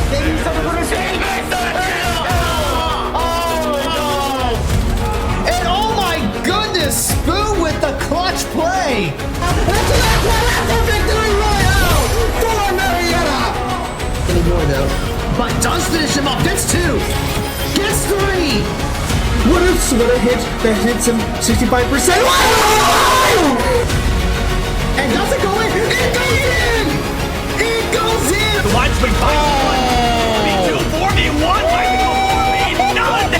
Maybe something for the stage. And oh my goodness, Spoon with the clutch play. That's a victory royale for Marietta. Anymore though, but does finish him off. Gets 2, gets 3. What a hit that hits him 65%. And does it go in? It goes in! It goes in! The line swing 5-1. 3-2, 4v1. 5-4v none.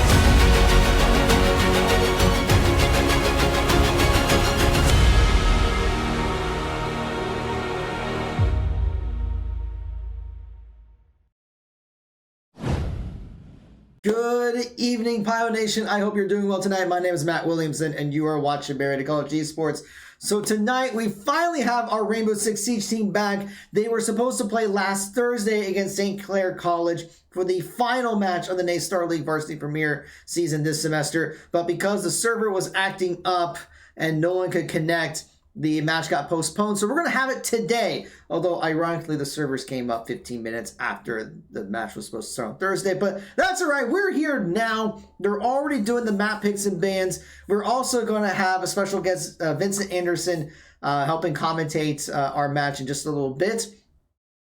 Good evening, Pio Nation. I hope you're doing well tonight. My name is Matt Williamson, and you are watching Marietta College Esports. So tonight, we finally have our Rainbow Six Siege team back. They were supposed to play last Thursday against Clair College for the final match of the NACE Starleague Varsity Premier season this semester. But because the server was acting up and no one could connect, the match got postponed. So we're going to have it today. Although, ironically, the servers came up 15 minutes after the match was supposed to start on Thursday. But that's all right. We're here now. They're already doing the map picks and bans. We're also going to have a special guest, Vincent Anderson, helping commentate our match in just a little bit.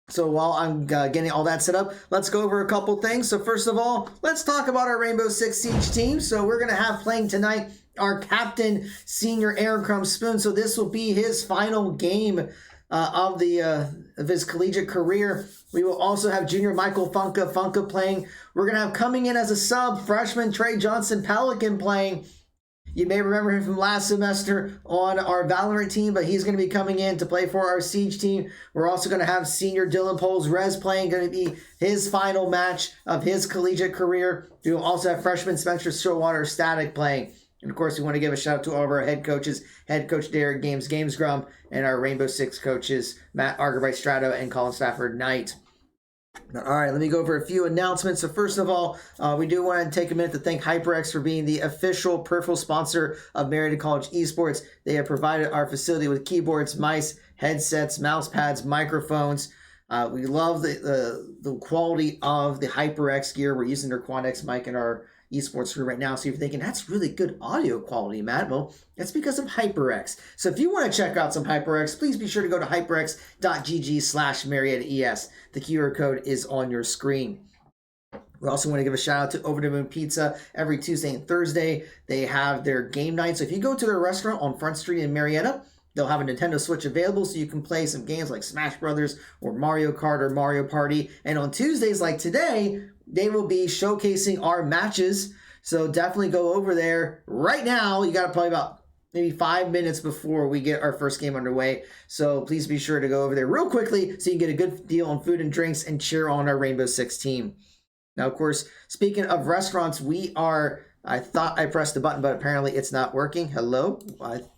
So while I'm getting all that set up, let's go over a couple things. So first of all, let's talk about our Rainbow Six Siege team. So we're going to have playing tonight our captain, senior Aaron Crumb Spoon. So this will be his final game of his collegiate career. We will also have junior Michael Funka playing. We're going to have coming in as a sub, freshman Trey Johnson Pelican playing. You may remember him from last semester on our Valorant team, but he's going to be coming in to play for our Siege team. We're also going to have senior Dylan Poles Rez playing, going to be his final match of his collegiate career. We will also have freshman Spencer Stillwater Static playing. And of course, we want to give a shout out to all of our head coaches, head coach Derek Games Grum, and our Rainbow Six coaches, Matt Argerbright Strato and Colin Stafford Knight. All right, let me go over a few announcements. So first of all, we do want to take a minute to thank HyperX for being the official peripheral sponsor of Marietta College Esports. They have provided our facility with keyboards, mice, headsets, mouse pads, microphones. We love the quality of the HyperX gear. We're using their Quad-X mic in our esports room right now. So you're thinking, that's really good audio quality, Matt. Well, that's because of HyperX. So if you want to check out some HyperX, please be sure to go to hyperx.gg/MariettaES. The QR code is on your screen. We also want to give a shout out to Over the Moon Pizza. Every Tuesday and Thursday, they have their game night. So if you go to their restaurant on Front Street in Marietta, they'll have a Nintendo Switch available so you can play some games like Smash Brothers or Mario Kart or Mario Party. And on Tuesdays like today, they will be showcasing our matches. So definitely go over there right now. You got to play about maybe 5 minutes before we get our first game underway. So please be sure to go over there real quickly so you can get a good deal on food and drinks and cheer on our Rainbow Six team. Now, of course, speaking of restaurants, I thought I pressed the button, but apparently it's not working. Hello? Let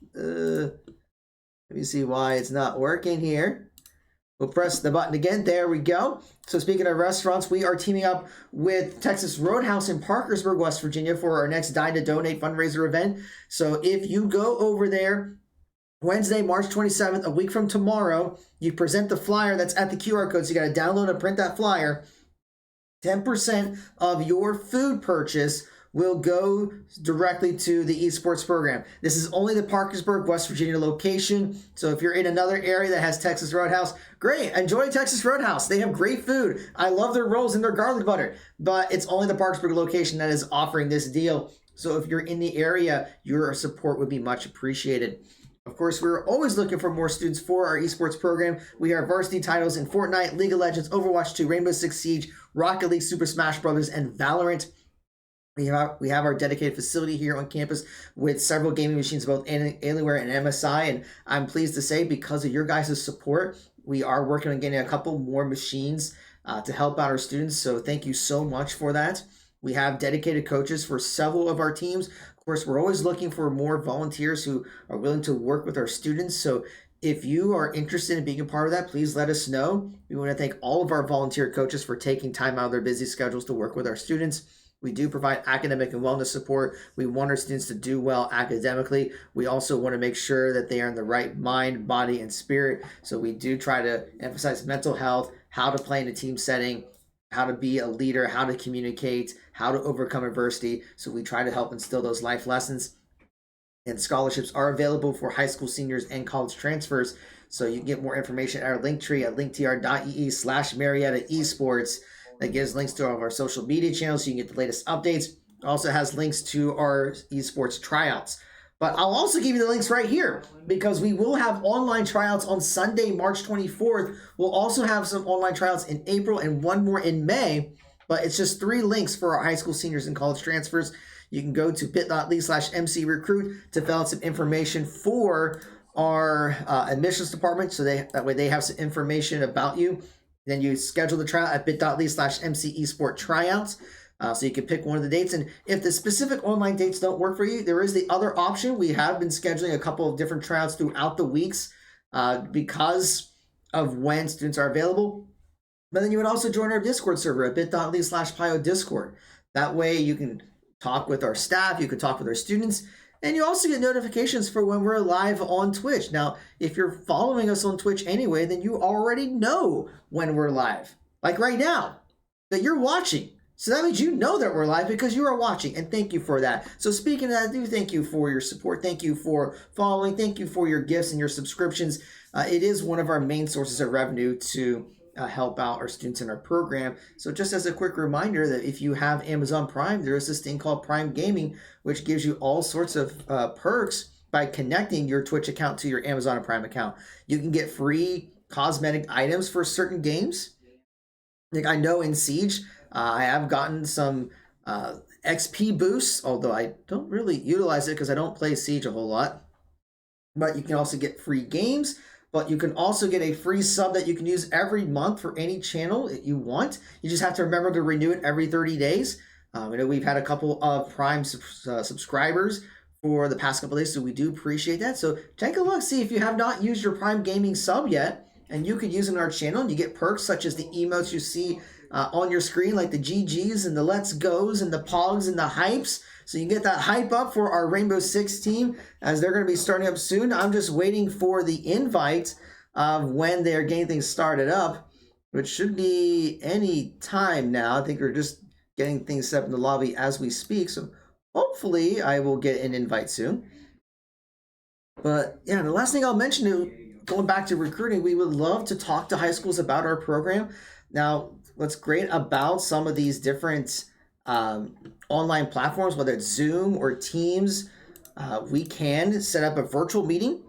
me see why it's not working here. We'll press the button again. There we go. So speaking of restaurants, we are teaming up with Texas Roadhouse in Parkersburg, West Virginia for our next Dine to Donate fundraiser event. So if you go over there Wednesday, March 27th, a week from tomorrow, you present the flyer that's at the QR code. So you got to download and print that flyer. 10% of your food purchase will go directly to the esports program. This is only the Parkersburg, West Virginia location. So if you're in another area that has Texas Roadhouse, great. Enjoy Texas Roadhouse. They have great food. I love their rolls and their garlic butter, but it's only the Parkersburg location that is offering this deal. So if you're in the area, your support would be much appreciated. Of course, we're always looking for more students for our esports program. We have varsity titles in Fortnite, League of Legends, Overwatch 2, Rainbow Six Siege, Rocket League, Super Smash Brothers, and Valorant. We have our dedicated facility here on campus with several gaming machines, both Alienware and MSI. And I'm pleased to say, because of your guys' support, we are working on getting a couple more machines to help out our students. So thank you so much for that. We have dedicated coaches for several of our teams. Of course, we're always looking for more volunteers who are willing to work with our students. So if you are interested in being a part of that, please let us know. We want to thank all of our volunteer coaches for taking time out of their busy schedules to work with our students. We do provide academic and wellness support. We want our students to do well academically. We also want to make sure that they are in the right mind, body, and spirit. So we do try to emphasize mental health, how to play in a team setting, how to be a leader, how to communicate, how to overcome adversity. So we try to help instill those life lessons. And scholarships are available for high school seniors and college transfers. So you can get more information at our link tree at linktr.ee/Marietta Esports. That gives links to all of our social media channels so you can get the latest updates. It also has links to our esports tryouts. But I'll also give you the links right here because we will have online tryouts on Sunday, March 24th. We'll also have some online tryouts in April and one more in May. But it's just 3 links for our high school seniors and college transfers. You can go to bit.ly/MC Recruit to fill out some information for our admissions department. So that way they have some information about you. Then you schedule the tryout at bit.ly/MC Esport Tryouts. So you can pick one of the dates. And if the specific online dates don't work for you, there is the other option. We have been scheduling a couple of different tryouts throughout the weeks because of when students are available. But then you would also join our Discord server at bit.ly/Pio Discord. That way you can talk with our staff, you can talk with our students, and you also get notifications for when we're live on Twitch. Now, if you're following us on Twitch anyway, then you already know when we're live. Like right now, that you're watching. So that means you know that we're live because you are watching, and thank you for that. So speaking of that, I do thank you for your support. Thank you for following. Thank you for your gifts and your subscriptions. It is one of our main sources of revenue to help out our students in our program. So just as a quick reminder that if you have Amazon Prime, there is this thing called Prime Gaming, which gives you all sorts of perks by connecting your Twitch account to your Amazon Prime account. You can get free cosmetic items for certain games. Like I know in Siege, I have gotten some XP boosts, although I don't really utilize it because I don't play Siege a whole lot. But you can also get free games. But you can also get a free sub that you can use every month for any channel that you want. You just have to remember to renew it every 30 days. I know we've had a couple of Prime subscribers for the past couple of days, so we do appreciate that. So take a look, see if you have not used your Prime Gaming sub yet, and you could use it in our channel, and you get perks such as the emotes you see on your screen, like the GGs and the Let's Goes and the Pogs and the Hypes. So you can get that hype up for our Rainbow Six team as they're going to be starting up soon. I'm just waiting for the invite of when they're getting things started up, which should be any time now. I think we're just getting things set up in the lobby as we speak. So hopefully I will get an invite soon. But yeah, the last thing I'll mention is going back to recruiting, we would love to talk to high schools about our program. Now, what's great about some of these different online platforms, whether it's Zoom or Teams, we can set up a virtual meeting.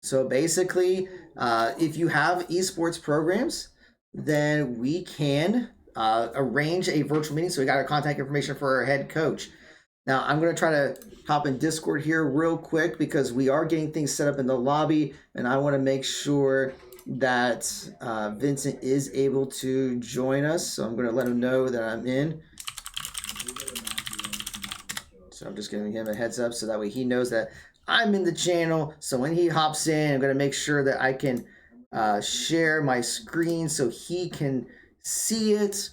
So basically, if you have esports programs, then we can arrange a virtual meeting. So we got our contact information for our head coach. Now, I'm going to try to hop in Discord here real quick because we are getting things set up in the lobby, and I want to make sure that Vincent is able to join us. So I'm going to let him know that I'm in. So I'm just giving him a heads up so that way he knows that I'm in the channel. So when he hops in, I'm going to make sure that I can share my screen so he can see it.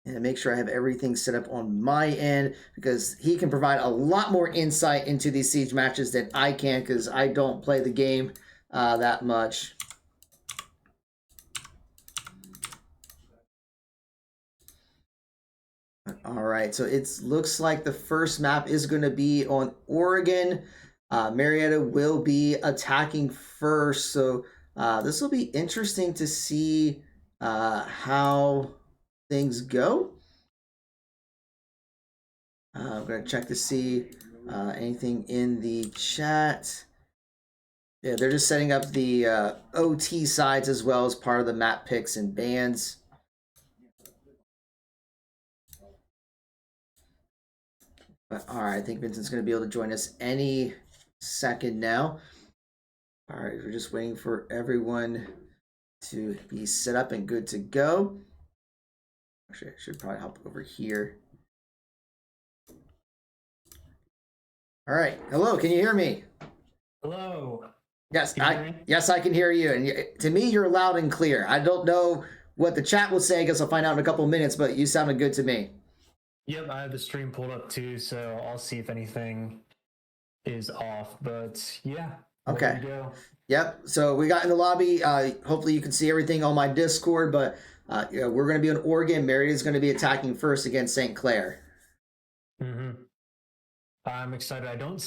And make sure I have everything set up on my end because he can provide a lot more insight into these Siege matches than I can because I don't play the game that much. All right, so it looks like the first map is going to be on Oregon. Marietta will be attacking first, so this will be interesting to see how things go. I'm going to check to see anything in the chat. Yeah, they're just setting up the OT sides as well as part of the map picks and bans. But all right, I think Vincent's going to be able to join us any second now. All right, we're just waiting for everyone to be set up and good to go. Actually, I should probably hop over here. All right, hello, can you hear me? Hello. Yes, yes, I can hear you. And to me, you're loud and clear. I don't know what the chat will say. I guess I'll find out in a couple of minutes, but you sounded good to me. Yep, I have the stream pulled up too, so I'll see if anything is off. But yeah, okay. Go. Yep. So we got in the lobby. Hopefully you can see everything on my Discord, but We're going to be in Oregon. Marietta's going to be attacking first against St. Clair. Mm-hmm. I'm excited. I don't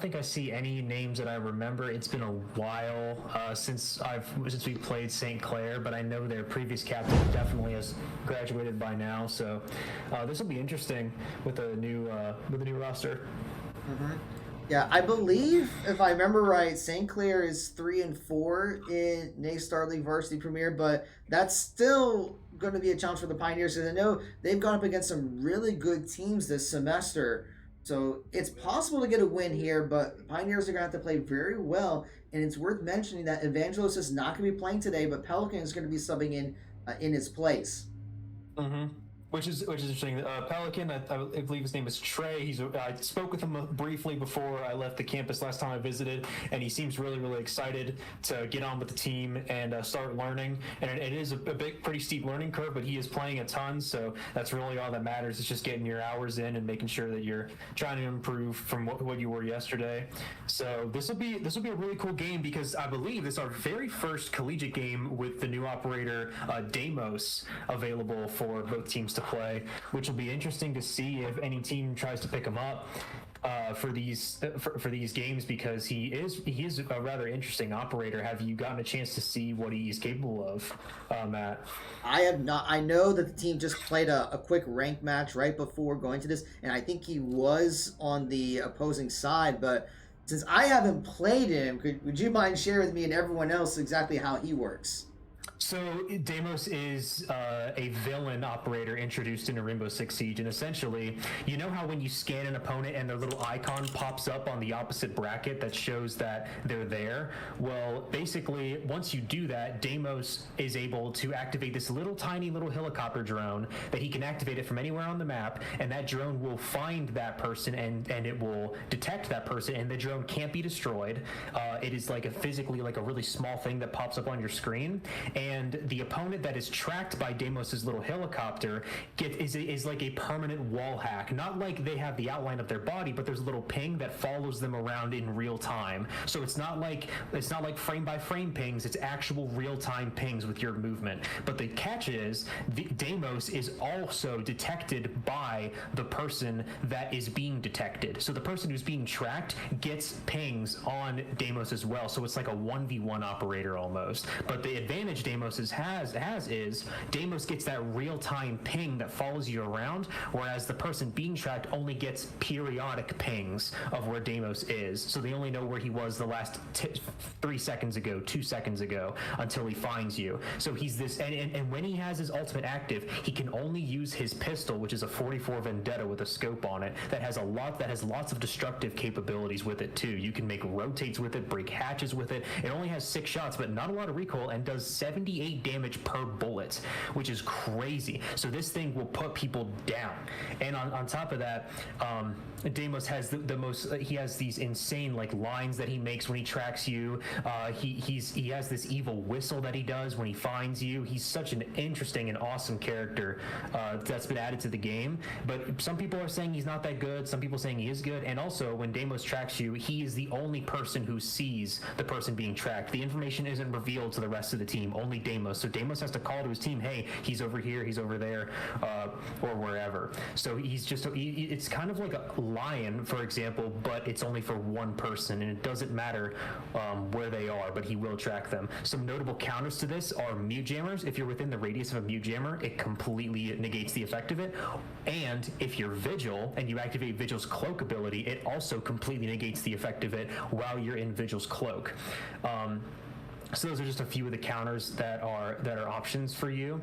think I see any names that I remember. It's been a while since we played St. Clair, but I know their previous captain definitely has graduated by now. So this will be interesting with a new roster. Mm-hmm. Yeah, I believe, if I remember right, St. Clair is 3-4 in NACE Starleague Varsity Premier, but that's still going to be a challenge for the Pioneers, because I know they've gone up against some really good teams this semester. So it's possible to get a win here, but the Pioneers are going to have to play very well. And it's worth mentioning that Evangelist is not going to be playing today, but Pelican is going to be subbing in his place. Mm-hmm. Which is interesting. Pelican, I believe his name is Trey. I spoke with him briefly before I left the campus last time I visited, and he seems really, really excited to get on with the team and start learning. And it is a pretty steep learning curve, but he is playing a ton, so that's really all that matters. It's just getting your hours in and making sure that you're trying to improve from what you were yesterday. So this will be a really cool game, because I believe this is our very first collegiate game with the new operator Deimos available for both teams to play, which will be interesting to see if any team tries to pick him up for these games, because he is a rather interesting operator. Have you gotten a chance to see what he's capable of, Matt? I have not. I know that the team just played a quick rank match right before going to this, and I think he was on the opposing side, but since I haven't played him, would you mind sharing with me and everyone else exactly how he works? So Deimos is a villain operator introduced into Rainbow Six Siege, and essentially, you know how when you scan an opponent and their little icon pops up on the opposite bracket that shows that they're there? Well, basically, once you do that, Deimos is able to activate this tiny little helicopter drone that he can activate it from anywhere on the map, and that drone will find that person and it will detect that person, and the drone can't be destroyed. It is physically a really small thing that pops up on your screen, and the opponent that is tracked by Deimos's little helicopter is like a permanent wall hack. Not like they have the outline of their body, but there's a little ping that follows them around in real time. So it's not like frame by frame pings. It's actual real time pings with your movement. But the catch is Deimos is also detected by the person that is being detected. So the person who's being tracked gets pings on Deimos as well. So it's like a 1v1 operator almost. But the advantage Deimos is Deimos gets that real-time ping that follows you around, whereas the person being tracked only gets periodic pings of where Deimos is. So they only know where he was the last 3 seconds ago, 2 seconds ago, until he finds you. So he's this, and when he has his ultimate active, he can only use his pistol, which is a 44 Vendetta with a scope on it, that has lots of destructive capabilities with it too. You can make rotates with it, break hatches with it. It only has 6 shots, but not a lot of recoil, and does 78 damage per bullet, which is crazy. So this thing will put people down. And on top of that, Deimos has the most. He has these insane lines that he makes when he tracks you. He has this evil whistle that he does when he finds you. He's such an interesting and awesome character that's been added to the game. But some people are saying he's not that good. Some people saying he is good. And also, when Deimos tracks you, he is the only person who sees the person being tracked. The information isn't revealed to the rest of the team. Only Deimos. So Deimos has to call to his team, hey, he's over here, he's over there, or wherever. So it's kind of like a lion, for example, but it's only for one person, and it doesn't matter where they are, but he will track them. Some notable counters to this are mute jammers. If you're within the radius of a mute jammer, it completely negates the effect of it. And if you're Vigil and you activate Vigil's cloak ability, it also completely negates the effect of it while you're in Vigil's cloak. So those are just a few of the counters that are options for you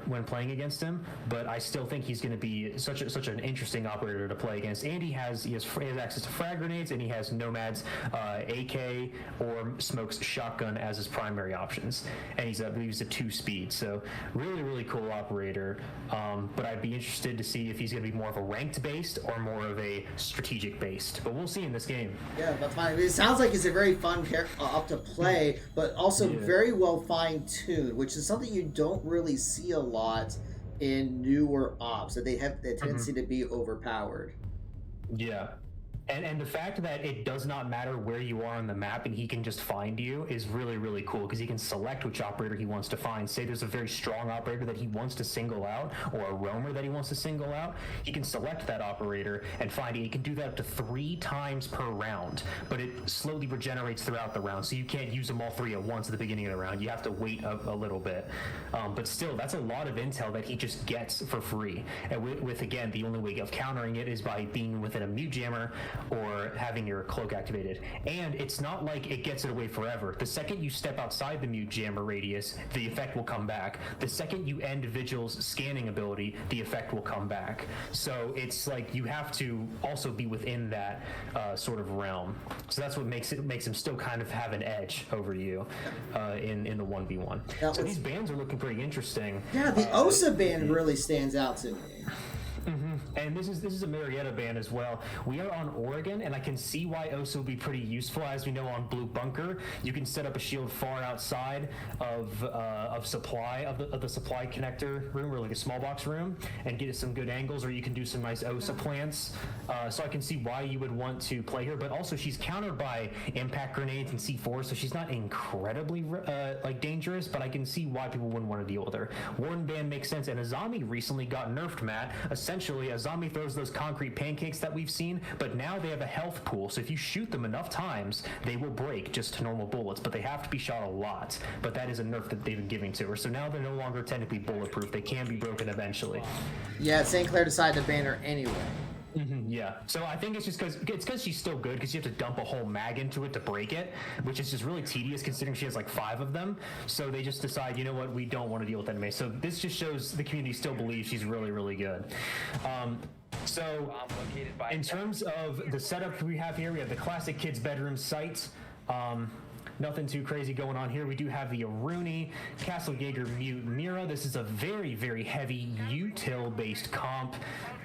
when playing against him. But I still think he's going to be such an interesting operator to play against. And he has access to frag grenades, and he has Nomad's AK or Smoke's shotgun as his primary options. And he's I believe he's a 2-speed. So really cool operator. But I'd be interested to see if he's going to be more of a ranked based or more of a strategic based. But we'll see in this game. Yeah, that's fine. It sounds like he's a very fun character up to play, but also very well fine-tuned, which is something you don't really see a lot in newer ops, that they have the tendency to be overpowered. Yeah. And the fact that it does not matter where you are on the map and he can just find you is really, really cool, because he can select which operator he wants to find. Say there's a very strong operator that he wants to single out, or a roamer that he wants to single out. He can select that operator and find it. He can do that up to 3 times per round, but it slowly regenerates throughout the round. So you can't use them all 3 at once at the beginning of the round. You have to wait a little bit. But still, that's a lot of intel that he just gets for free. And with again, the only way of countering it is by being within a mute jammer or having your cloak activated. And it's not like it gets it away forever. The second you step outside the mute jammer radius, the effect will come back. The second you end Vigil's scanning ability, the effect will come back. So it's like you have to also be within that sort of realm. So that's what makes him still kind of have an edge over you in the 1v1. So these bans are looking pretty interesting. Yeah, the Osa ban really stands out to me. And this is a Marietta ban as well. We are on Oregon, and I can see why OSA would be pretty useful. As we know, on Blue Bunker, you can set up a shield far outside of supply of the supply connector room, or like a small box room, and get some good angles. Or you can do some nice OSA plants. So I can see why you would want to play her. But also, she's countered by impact grenades and C4, so she's not incredibly like dangerous. But I can see why people wouldn't want to deal with her. Warden ban makes sense, and Azami recently got nerfed, Matt. Essentially, Azami throws those concrete pancakes that we've seen, but now they have a health pool, so if you shoot them enough times, they will break just to normal bullets, but they have to be shot a lot. But that is a nerf that they've been giving to her, so now they're no longer technically bulletproof. They can be broken eventually. Yeah, St. Clair decided to ban her anyway. Yeah, so I think it's just because she's still good, because you have to dump a whole mag into it to break it, which is just really tedious considering she has like 5 of them. So they just decide, you know what, we don't want to deal with anime. So this just shows the community still believes she's really, really good. So in terms of the setup we have here, we have the classic kids bedroom site. Nothing too crazy going on here. We do have the Aruni, Castle Jaeger, Mute, Mira. This is a very, very heavy util-based comp,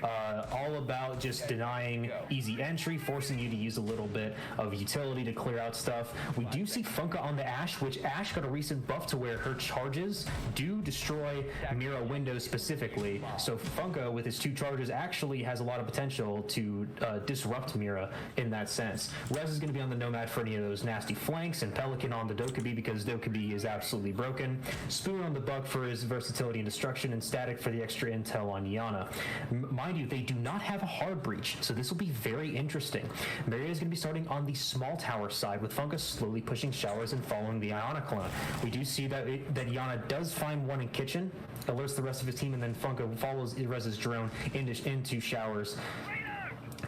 all about just denying easy entry, forcing you to use a little bit of utility to clear out stuff. We do see Funka on the Ashe, which Ashe got a recent buff to where her charges do destroy Mira windows specifically. So Funka, with his 2 charges, actually has a lot of potential to disrupt Mira in that sense. Rez is going to be on the Nomad for any of those nasty flanks, and Pelican on the Dokkaebi because Dokkaebi is absolutely broken. Spoon on the Buck for his versatility and destruction, and Static for the extra intel on Yana. Mind you, they do not have a hard breach, so this will be very interesting. Marietta is going to be starting on the small tower side, with Funka slowly pushing showers and following the Iona clone. We do see that Yana does find one in kitchen, alerts the rest of his team, and then Funka follows Rez's drone into showers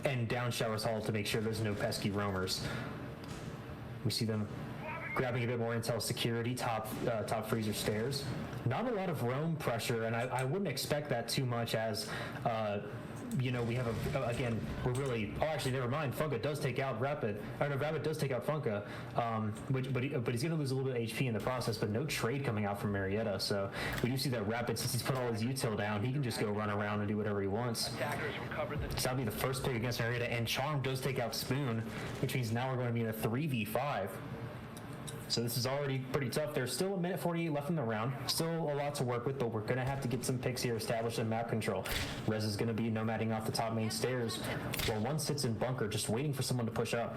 and down Showers Hall to make sure there's no pesky roamers. We see them grabbing a bit more intel security, top freezer stairs. Not a lot of roam pressure, and I wouldn't expect that too much as, you know, we have again, we're really, oh, actually, never mind. Funka does take out Rapid. Or no, Rapid does take out Funka, but he's going to lose a little bit of HP in the process, but no trade coming out from Marietta. So we do see that Rapid, since he's put all his util down, he can just go run around and do whatever he wants. So that'll be the first pick against Marietta, and Charm does take out Spoon, which means now we're going to be in a 3v5. So this is already pretty tough. There's still a minute 48 left in the round. Still a lot to work with, but we're going to have to get some picks here established in map control. Rez is going to be nomading off the top main stairs, while one sits in bunker, just waiting for someone to push up.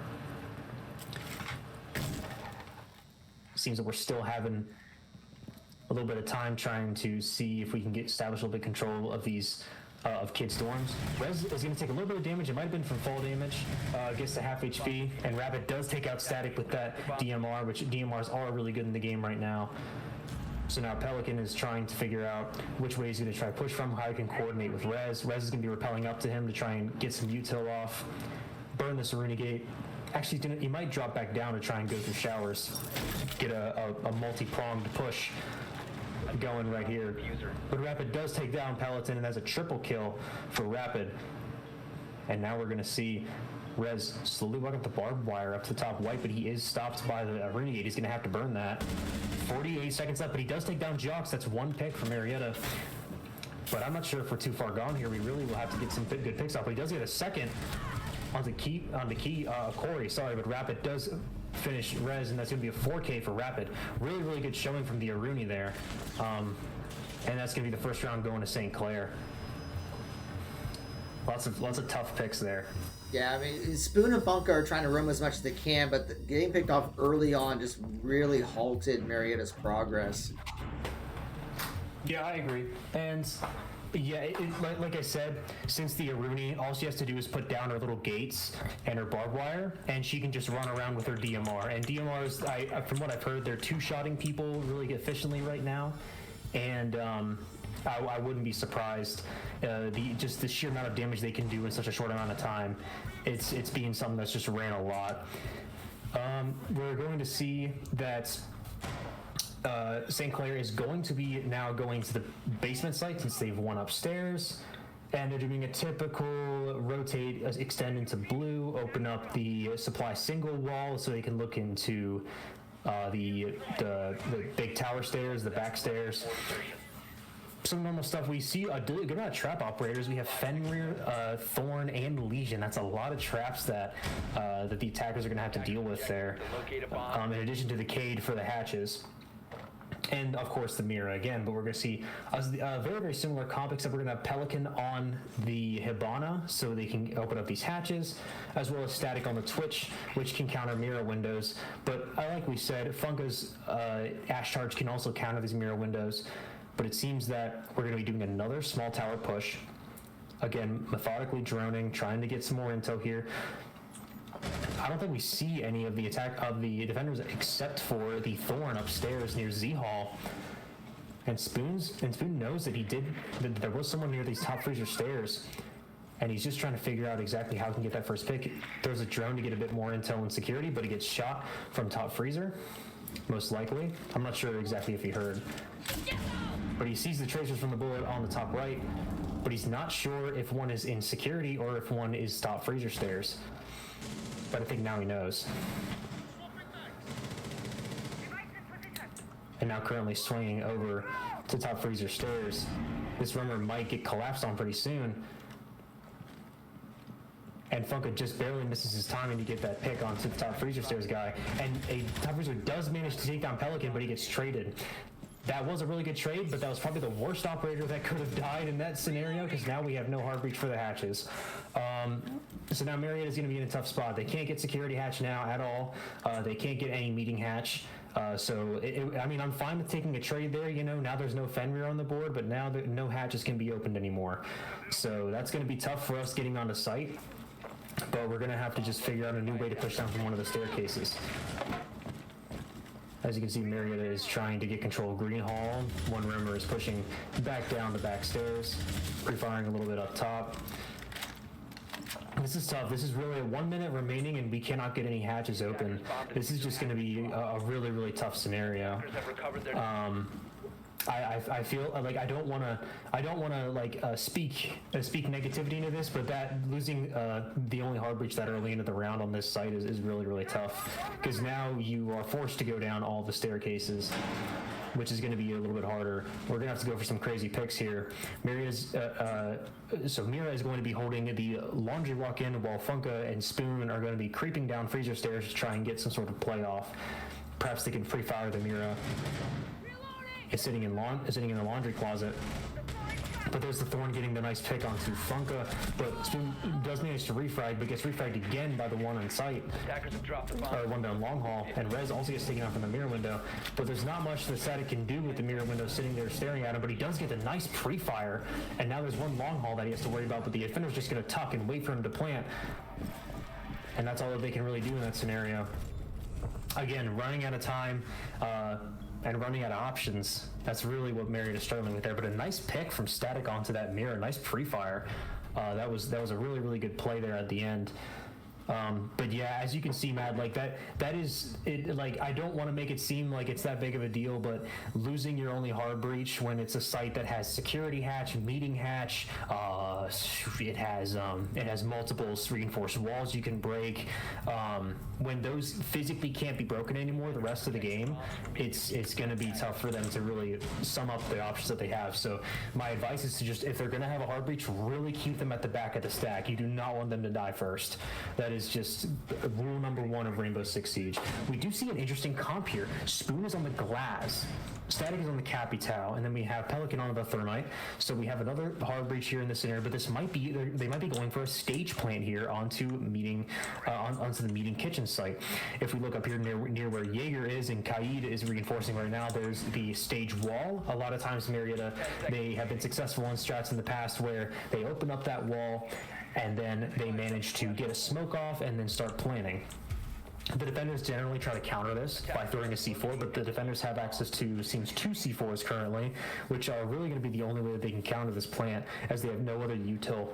Seems that we're still having a little bit of time trying to see if we can establish a little bit of control of these of kids' dorms. Rez is going to take a little bit of damage. It might have been from fall damage. Gets to half HP, and Rabbit does take out Static with that DMR, which DMRs are really good in the game right now. So now Pelican is trying to figure out which way he's going to try to push from, how he can coordinate with Rez. Rez is going to be repelling up to him to try and get some util off, burn this Aruna Gate. Actually, he might drop back down to try and go through showers, get a multi-pronged push going right here. But Rapid does take down Peloton, and that's a triple kill for Rapid. And now we're going to see Rez slowly walk up the barbed wire up to the top white, but he is stopped by the Aruna Gate. He's going to have to burn that. 48 seconds left, but he does take down Jox. That's one pick for Marietta. But I'm not sure if we're too far gone here. We really will have to get some good picks off. But he does get a second on the key Corey, sorry, but Rapid does finish Rez, and that's going to be a 4K for Rapid. Really, really good showing from the Aruni there. And that's going to be the first round going to St. Clair. Lots of tough picks there. Yeah, I mean, Spoon and Funka are trying to roam as much as they can, but getting picked off early on just really halted Marietta's progress. Yeah, I agree. And yeah, like I said, since the Aruni, all she has to do is put down her little gates and her barbed wire, and she can just run around with her DMR. And DMRs, from what I've heard, they're two-shotting people really efficiently right now. And I wouldn't be surprised. Just the sheer amount of damage they can do in such a short amount of time, it's being something that's just ran a lot. We're going to see that St. Clair is going to be now going to the basement site since they've won upstairs, and they're doing a typical rotate, extend into blue, open up the supply single wall so they can look into the big tower stairs, the back stairs. Some normal stuff. We see a good amount of trap operators. We have Fenrir, Thorn, and Legion. That's a lot of traps that the attackers are going to have to deal with there. In addition to the Cade for the hatches. And of course the Mira again, but we're going to see a very, very similar comp, except we're going to have Pelican on the Hibana so they can open up these hatches, as well as Static on the Twitch, which can counter Mira windows. But like we said, Funka's Ash Charge can also counter these Mira windows. But it seems that we're going to be doing another small tower push. Again, methodically droning, trying to get some more intel here. I don't think we see any of the defenders except for the Thorn upstairs near Z Hall. And Spoon knows that that there was someone near these top freezer stairs. And he's just trying to figure out exactly how he can get that first pick. There's a drone to get a bit more intel and security, but he gets shot from top freezer, most likely. I'm not sure exactly if he heard. But he sees the tracers from the bullet on the top right, but he's not sure if one is in security or if one is top freezer stairs. But I think now he knows. And now currently swinging over to top freezer stairs. This rumor might get collapsed on pretty soon. And Funka just barely misses his timing to get that pick onto the top freezer stairs guy. And a top freezer does manage to take down Pelican, but he gets traded. That was a really good trade, but that was probably the worst operator that could have died in that scenario, because now we have no hard breach for the hatches. So now Marietta is going to be in a tough spot. They can't get security hatch now at all. They can't get any meeting hatch. I mean, I'm fine with taking a trade there. You know, now there's no Fenrir on the board, but now no hatches can be opened anymore. So that's going to be tough for us getting onto site. But we're going to have to just figure out a new way to push down from one of the staircases. As you can see, Marietta is trying to get control of Green Hall. One rumor is pushing back down the back stairs, pre-firing a little bit up top. This is tough. This is really 1 minute remaining, and we cannot get any hatches open. This is just going to be a really, really tough scenario. I feel like I don't want to like speak negativity into this, but that losing the only hard breach that early into the round on this site is really, really tough, because now you are forced to go down all the staircases, which is going to be a little bit harder. We're going to have to go for some crazy picks here. Mira is going to be holding the laundry walk in, while Funka and Spoon are going to be creeping down freezer stairs to try and get some sort of play off. Perhaps they can pre-fire the Mira. Is sitting in the laundry closet. But there's the Thorn getting the nice pick onto Funka, but Spoon does manage to refrag, but gets refragged again by the one on site. One down long haul, and Rez also gets taken out from the mirror window. But there's not much that Static can do with the mirror window sitting there staring at him, but he does get a nice pre-fire, and now there's one long haul that he has to worry about, but the defender's just going to tuck and wait for him to plant. And that's all that they can really do in that scenario. Again, running out of time, and running out of options. That's really what Marietta is struggling with there. But a nice pick from Static onto that mirror, nice pre-fire. That was a really, really good play there at the end. But yeah, as you can see, Matt, like that is it. Like, I don't want to make it seem like it's that big of a deal, but losing your only hard breach when it's a site that has security hatch, meeting hatch, it has multiple reinforced walls you can break. When those physically can't be broken anymore, the rest of the game, it's going to be tough for them to really sum up the options that they have. So my advice is to just, if they're going to have a hard breach, really keep them at the back of the stack. You do not want them to die first. That is just rule number one of Rainbow Six Siege. We do see an interesting comp here. Spoon is on the glass, Static is on the Capital, and then we have Pelican on the Thermite. So we have another hard breach here in this scenario, but this might be, they might be going for a stage plant here onto onto the meeting kitchen site. If we look up here near where Jaeger is and Kaid is reinforcing right now, there's the stage wall. A lot of times Marietta, they have been successful on strats in the past where they open up that wall and then they manage to get a smoke off and then start planning. The defenders generally try to counter this by throwing a C4, but the defenders have access to, seems, 2 C4s currently, which are really going to be the only way that they can counter this plant, as they have no other util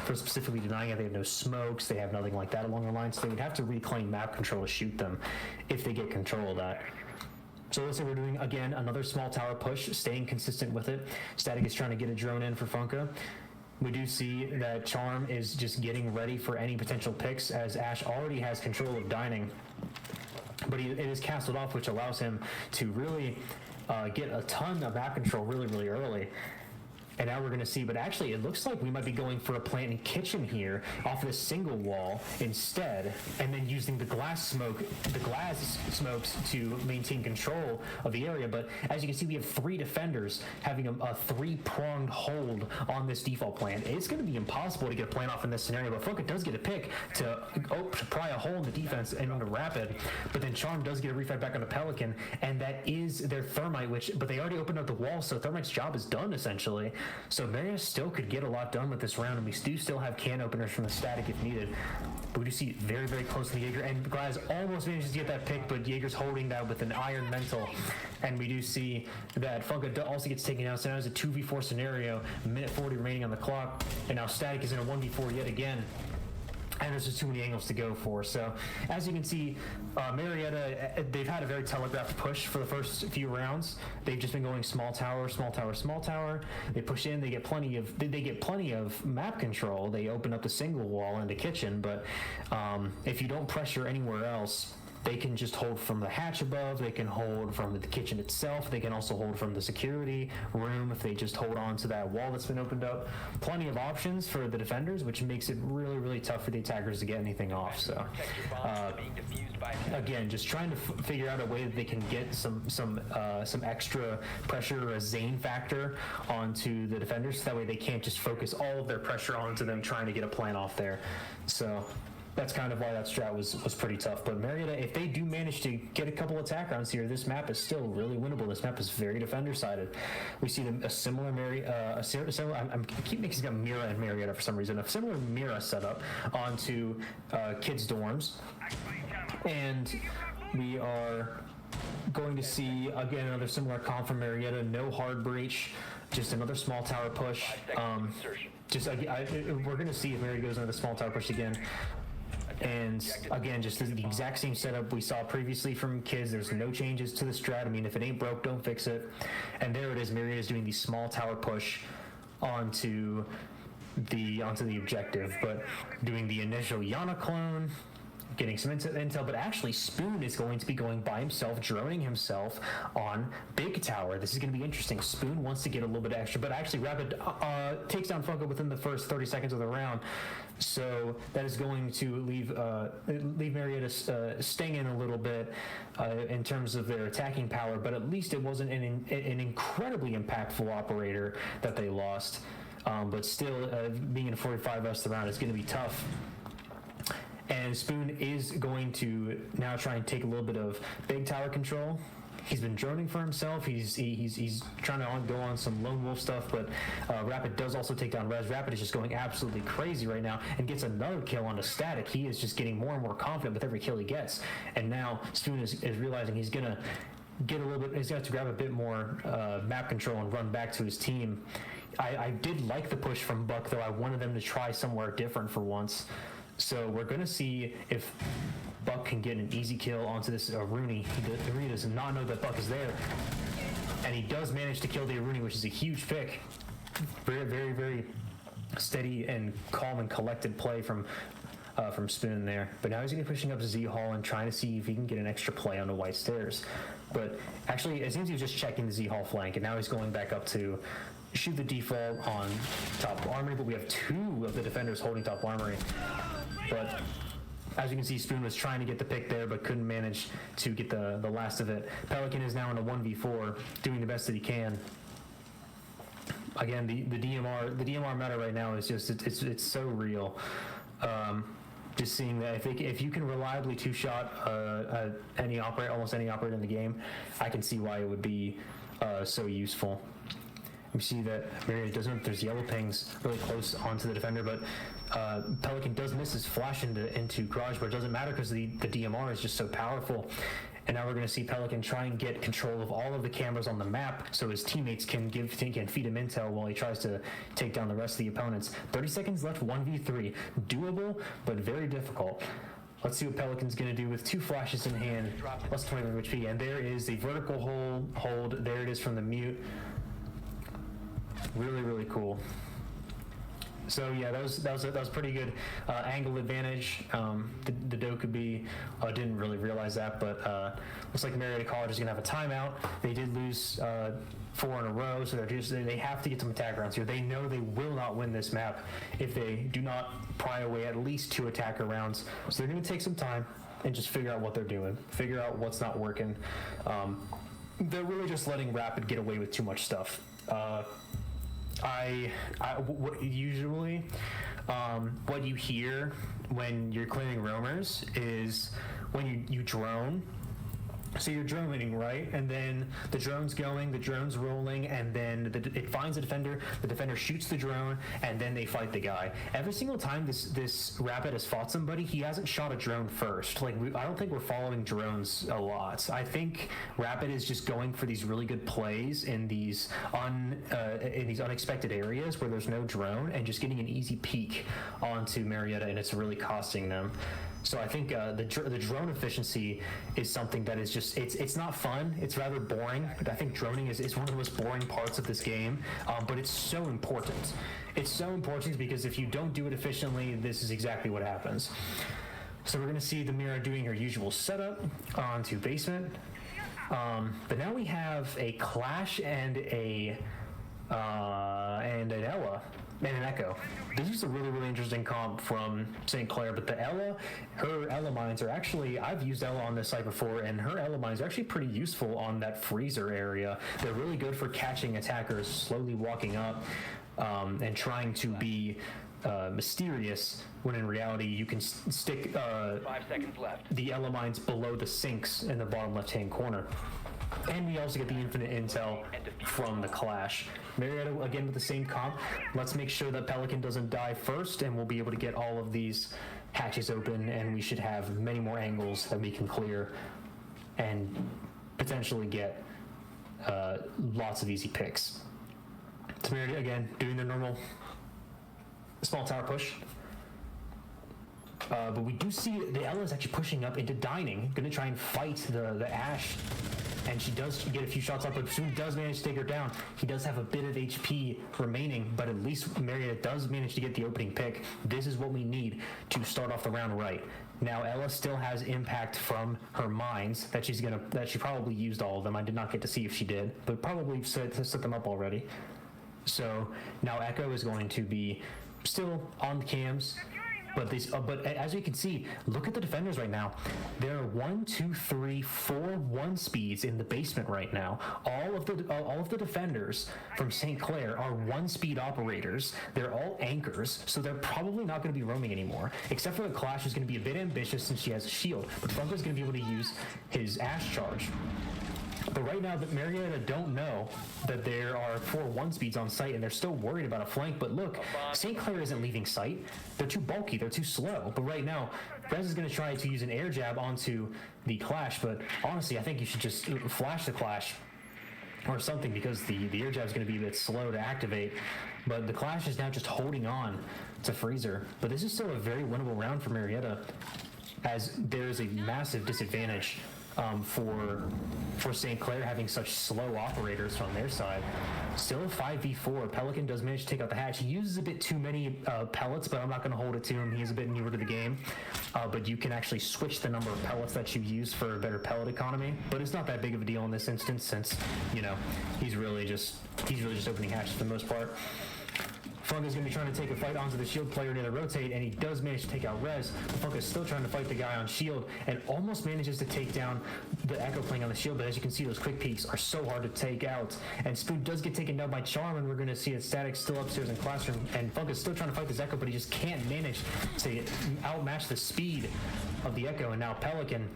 for specifically denying it. They have no smokes, they have nothing like that along the line, so they would have to reclaim map control to shoot them if they get control of that. So let's say we're doing, again, another small tower push, staying consistent with it. Static is trying to get a drone in for Funka. We do see that Charm is just getting ready for any potential picks, as Ash already has control of dining, but it is castled off, which allows him to really get a ton of map control really early. And now we're going to see, but actually it looks like we might be going for a plant and kitchen here off of this single wall instead, and then using the glass smokes to maintain control of the area. But as you can see, we have 3 defenders having a 3-pronged hold on this default plant. It's going to be impossible to get a plant off in this scenario, but Funka does get a pick to pry a hole in the defense and on the Rapid, but then Charm does get a refight back on the Pelican, and that is their Thermite, but they already opened up the wall, so Thermite's job is done essentially. So Marietta still could get a lot done with this round, and we do still have can openers from the Static if needed. But we do see very close to the Jaeger, and Glaz almost manages to get that pick, but Jaeger's holding that with an Iron Mental. And we do see that Funka also gets taken out, so now it's a 2v4 scenario, minute 40 remaining on the clock, and now Static is in a 1v4 yet again. And there's just too many angles to go for. So as you can see, Marietta, they've had a very telegraphed push for the first few rounds. They've just been going small tower, small tower, small tower. They push in, they get plenty of map control. They open up the single wall in the kitchen, but if you don't pressure anywhere else, they can just hold from the hatch above, they can hold from the kitchen itself, they can also hold from the security room if they just hold on to that wall that's been opened up. Plenty of options for the defenders, which makes it really tough for the attackers to get anything off. So again, just trying to figure out a way that they can get some extra pressure or a Zane factor onto the defenders, so that way they can't just focus all of their pressure onto them trying to get a plan off there. So that's kind of why that strat was pretty tough. But Marietta, if they do manage to get a couple attack rounds here, this map is still really winnable. This map is very defender-sided. We see a similar I keep mixing up Mira and Marietta for some reason. A similar Mira setup onto kids' dorms. And we are going to see, again, another similar comp from Marietta. No hard breach, just another small tower push. We're going to see if Marietta goes into the small tower push again. And again, just the exact same setup we saw previously from kids. There's no changes to the strat. I mean, if it ain't broke, don't fix it. And there it is. Marietta's doing the small tower push onto the objective, but doing the initial Yana clone, getting some intel, but actually Spoon is going to be going by himself, droning himself on Big Tower. This is going to be interesting. Spoon wants to get a little bit extra, but actually Rapid takes down Funko within the first 30 seconds of the round. So that is going to leave Marietta staying in a little bit in terms of their attacking power, but at least it wasn't an incredibly impactful operator that they lost. But still, being in a 45 rest of the round is going to be tough. And Spoon is going to now try and take a little bit of Big Tower control. He's been droning for himself. He's trying to go on some lone wolf stuff, but Rapid does also take down Rez. Rapid is just going absolutely crazy right now and gets another kill on a Static. He is just getting more and more confident with every kill he gets. And now Spoon is realizing he's gonna get a little bit. He's got to grab a bit more map control and run back to his team. I did like the push from Buck, though. I wanted them to try somewhere different for once. So we're going to see if Buck can get an easy kill onto this Rooney. Rooney does not know that Buck is there. And he does manage to kill the Rooney, which is a huge pick. Very steady and calm and collected play from Spoon there. But now he's going to be pushing up to Z Hall and trying to see if he can get an extra play on the White Stairs. But actually, it seems he was just checking the Z Hall flank, and now he's going back up to shoot the default on top armory, but we have 2 of the defenders holding top armory. But As you can see, Spoon was trying to get the pick there, but couldn't manage to get the last of it. Pelican is now in a 1v4, doing the best that he can. Again, the DMR meta right now is just it's so real. Just seeing that if you can reliably two-shot almost any operator in the game, I can see why it would be so useful. You see that Marietta doesn't. There's yellow pings really close onto the defender, but Pelican does miss his flash into garage, but it doesn't matter because the DMR is just so powerful. And now we're going to see Pelican try and get control of all of the cameras on the map so his teammates can feed him intel while he tries to take down the rest of the opponents. 30 seconds left, 1v3. Doable, but very difficult. Let's see what Pelican's going to do with 2 flashes in hand. Plus 21 HP. And there is the vertical hold. There it is from the mute. Really, really cool. So yeah, that was pretty good angle advantage. The doe could be didn't really realize that, but looks like Marietta College is gonna have a timeout. They did lose 4 in a row, so they have to get some attack rounds here. They know they will not win this map if they do not pry away at least 2 attacker rounds. So they're gonna take some time and just figure out what they're doing, figure out what's not working. They're really just letting Rapid get away with too much stuff. Usually, what you hear when you're clearing roamers is when you drone. So you're droning, right? And then the drone's going, the drone's rolling, and then it finds the defender shoots the drone, and then they fight the guy. Every single time this Rapid has fought somebody, he hasn't shot a drone first. Like, I don't think we're following drones a lot. I think Rapid is just going for these really good plays in these unexpected areas where there's no drone, and just getting an easy peek onto Marietta, and it's really costing them. So I think the drone efficiency is something that is just, it's not fun, it's rather boring. I think droning is one of the most boring parts of this game, but it's so important. It's so important because if you don't do it efficiently, this is exactly what happens. So we're going to see the Mira doing her usual setup onto basement. But now we have a Clash and an Ella and an Echo. This is a really, really interesting comp from St. Clair, but her Ella mines are actually, I've used Ella on this site before, and her Ella mines are actually pretty useful on that freezer area. They're really good for catching attackers slowly walking up and trying to be mysterious, when in reality you can stick 5 seconds left. the Ella mines below the sinks in the bottom left-hand corner. And we also get the infinite intel from the Clash. Marietta, again, with the same comp. Let's make sure that Pelican doesn't die first, and we'll be able to get all of these hatches open, and we should have many more angles that we can clear and potentially get lots of easy picks. So Marietta, again, doing the normal small tower push. But we do see the Ella is actually pushing up into dining, going to try and fight the Ashe. And she does get a few shots up, but Soon does manage to take her down. He does have a bit of HP remaining, but at least Marietta does manage to get the opening pick. This is what we need to start off the round right. Now Ella still has impact from her mines that she probably used all of them. I did not get to see if she did, but probably set them up already. So now Echo is going to be still on the cams. But as you can see, look at the defenders right now. There are 1, 2, 3, 4 1 speeds in the basement right now. All of the defenders from St. Clair are 1 speed operators. They're all anchors, so they're probably not going to be roaming anymore. Except for the Clash, who's going to be a bit ambitious since she has a shield. But Funko's going to be able to use his Ashe charge. But right now, the Marietta don't know that there are 4 1 speeds on site, and they're still worried about a flank. But look, St. Clair isn't leaving site. They're too bulky. They're too slow. But right now, Rez is going to try to use an air jab onto the Clash. But honestly, I think you should just flash the Clash or something, because the air jab is going to be a bit slow to activate. But the Clash is now just holding on to Freezer. But this is still a very winnable round for Marietta, as there is a massive disadvantage for St. Clair having such slow operators from their side. Still a 5v4. Pelican does manage to take out the hatch. He uses a bit too many pellets, but I'm not going to hold it to him. He is a bit newer to the game. But you can actually switch the number of pellets that you use for a better pellet economy. But it's not that big of a deal in this instance, since, he's really just opening hatches for the most part. Funka's going to be trying to take a fight onto the shield player near the rotate, and he does manage to take out Rez. But Funka's still trying to fight the guy on shield and almost manages to take down the Echo playing on the shield. But as you can see, those quick peeks are so hard to take out. And Spoon does get taken down by Charm, and we're going to see it Static still upstairs in Classroom. And Funka's still trying to fight this Echo, but he just can't manage to outmatch the speed of the Echo. And now Pelican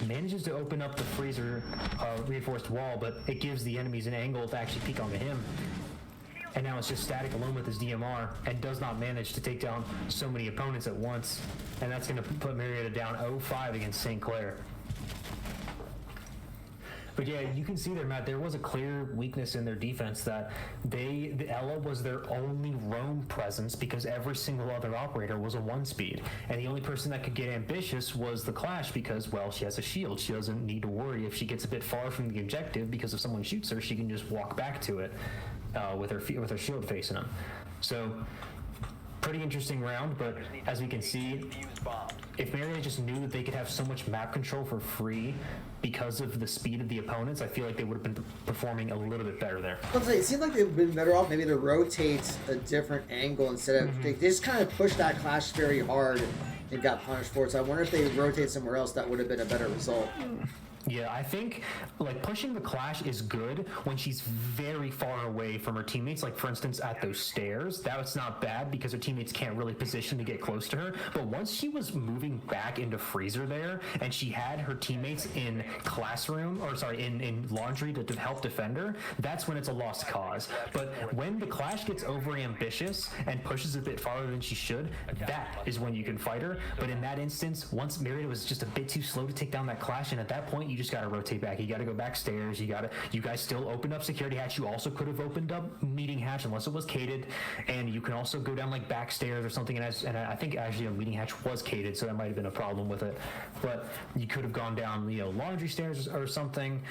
manages to open up the freezer reinforced wall, but it gives the enemies an angle to actually peek onto him. And now it's just Static alone with his DMR and does not manage to take down so many opponents at once. And that's going to put Marietta down 0-5 against St. Clair. But yeah, you can see there, Matt, there was a clear weakness in their defense that the Ella was their only roam presence because every single other operator was a 1-speed. And the only person that could get ambitious was the Clash because, well, she has a shield. She doesn't need to worry if she gets a bit far from the objective because if someone shoots her, she can just walk back to it with her shield facing them. So, pretty interesting round, but as we can see, if Marietta just knew that they could have so much map control for free because of the speed of the opponents, I feel like they would have been performing a little bit better there. Let's say, it seemed like they've been better off maybe to rotate a different angle instead of they just kind of pushed that Clash very hard and got punished for it. So I wonder if they rotate somewhere else, that would have been a better result. Yeah, I think like pushing the Clash is good when she's very far away from her teammates. Like for instance, at those stairs, that's not bad because her teammates can't really position to get close to her. But once she was moving back into freezer there, and she had her teammates in classroom, or sorry, in laundry to help defend her, that's when it's a lost cause. But when the Clash gets over ambitious and pushes a bit farther than she should, that is when you can fight her. But in that instance, once Marietta was just a bit too slow to take down that Clash, and at that point, you just got to rotate back. You got to go backstairs. You guys still opened up security hatch. You also could have opened up meeting hatch unless it was cated, and you can also go down like backstairs or something. And I think actually a meeting hatch was cated, so that might have been a problem with it. But you could have gone down, laundry stairs or something.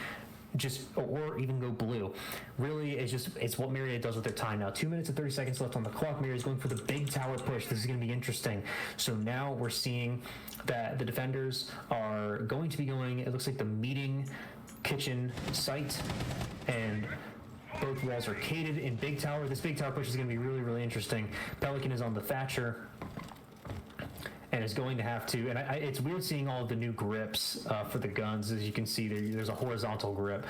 Or even go blue. Really, it's what Marietta does with their time now. 2 minutes and 30 seconds left on the clock. Mariatta's going for the big tower push. This is going to be interesting. So now we're seeing that the defenders are going to be going, it looks like the meeting kitchen site, and both walls are cated in big tower. This big tower push is going to be really, really interesting. Pelican is on the Thatcher and is going to have to, and it's weird seeing all of the new grips for the guns. As you can see, there's a horizontal grip.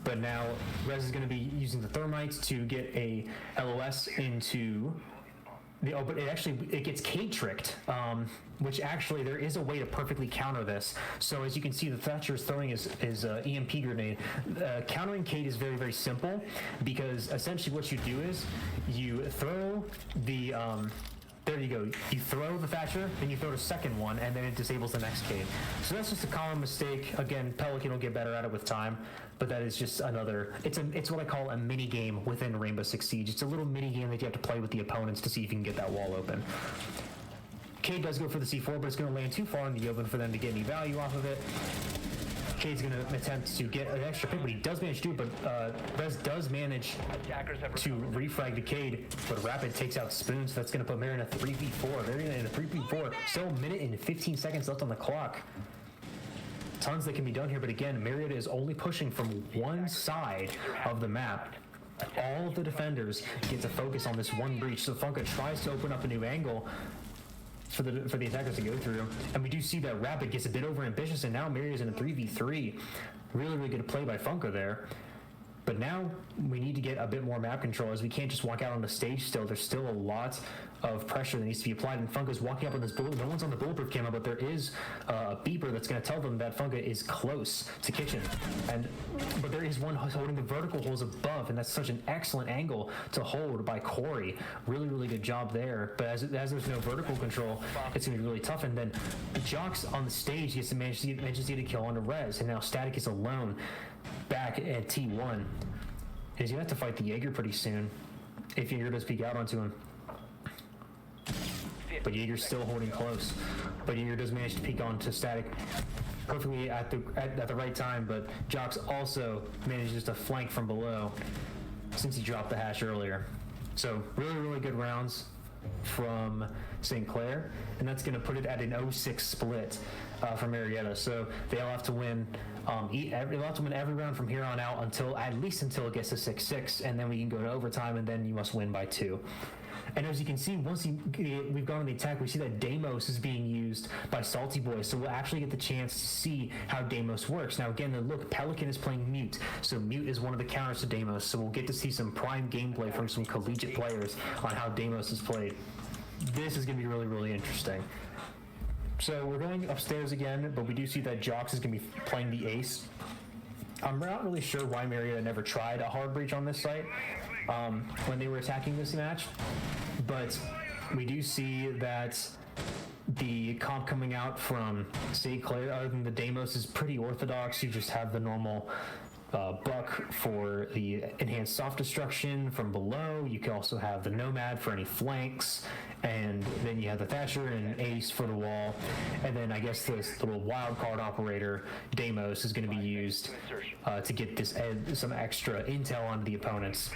But now Rez is going to be using the thermites to get a LOS into but it gets Cade tricked, which actually there is a way to perfectly counter this. So as you can see, the Thatcher is throwing his EMP grenade. Countering Cade is very, very simple because essentially what you do is you throw the there you go. You throw the Thatcher, then you throw the second one, and then it disables the next Cade. So that's just a common mistake. Again, Pelican will get better at it with time, but that is just another. It's what I call a mini game within Rainbow Six Siege. It's a little mini game that you have to play with the opponents to see if you can get that wall open. Cade does go for the C4, but it's going to land too far in the open for them to get any value off of it. Cade's going to attempt to get an extra pick, but he does manage to do it, but Rez does manage to refrag the Cade, but Rapid takes out Spoon, so that's going to put Marietta in a 3v4. They're in a 3v4. Still a minute and 15 seconds left on the clock. Tons that can be done here, but again, Marietta is only pushing from one side of the map. All of the defenders get to focus on this one breach, so Funka tries to open up a new angle for the attackers to go through, and we do see that Rapid gets a bit over ambitious, and now Mario's in a 3v3. Really, really good play by Funka there. But now we need to get a bit more map control, as we can't just walk out on the stage still. There's still a lot of pressure that needs to be applied, and Funka's walking up on this bullet. No one's on the bulletproof camera, but there is a beeper that's going to tell them that Funka is close to kitchen. But there is one holding the vertical holes above, and that's such an excellent angle to hold by Corey. Really, really good job there. But as there's no vertical control, it's going to be really tough. And then Jox on the stage gets to manage to get a kill on the Rez, and now Static is alone back at T1. He's going to have to fight the Jaeger pretty soon if Jaeger does peek out onto him. But Jaeger's still holding close. But Jaeger does manage to peek onto Static perfectly at the right time, but Jox also manages to flank from below since he dropped the hash earlier. So really, really good rounds. from St. Clair, and that's going to put it at an 0-6 split for Marietta. So they'll have to win. They'll have to win every round from here on out until it gets to 6-6, and then we can go to overtime, and then you must win by 2. And as you can see, we've gone on the attack, we see that Deimos is being used by Salty Boy, so we'll actually get the chance to see how Deimos works. Now again, look, Pelican is playing Mute, so Mute is one of the counters to Deimos, so we'll get to see some prime gameplay from some collegiate players on how Deimos is played. This is going to be really, really interesting. So we're going upstairs again, but we do see that Jox is going to be playing the Ace. I'm not really sure why Marietta never tried a hard breach on this site when they were attacking this match, but we do see that the comp coming out from St. Clair, other than the Deimos, is pretty orthodox. You just have the normal Buck for the enhanced soft destruction from below. You can also have the Nomad for any flanks, and then you have the Thatcher and Ace for the wall. And then I guess this little wild card operator, Deimos, is going to be used to get some extra intel on the opponents.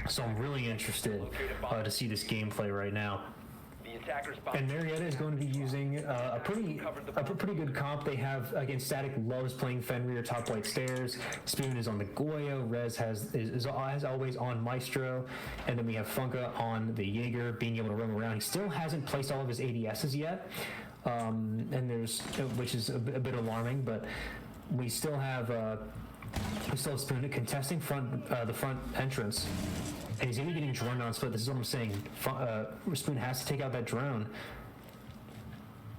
So I'm really interested to see this gameplay right now. And Marietta is going to be using a pretty good comp. They have, again, Static loves playing Fenrir top right stairs. Spoon is on the Goyo. Rez is always on Maestro. And then we have Funka on the Jaeger, being able to roam around. He still hasn't placed all of his ADSs yet, which is a bit alarming, but we still have Spoon contesting the front entrance. And he's going to be getting drone on split. This is what I'm saying. Spoon has to take out that drone.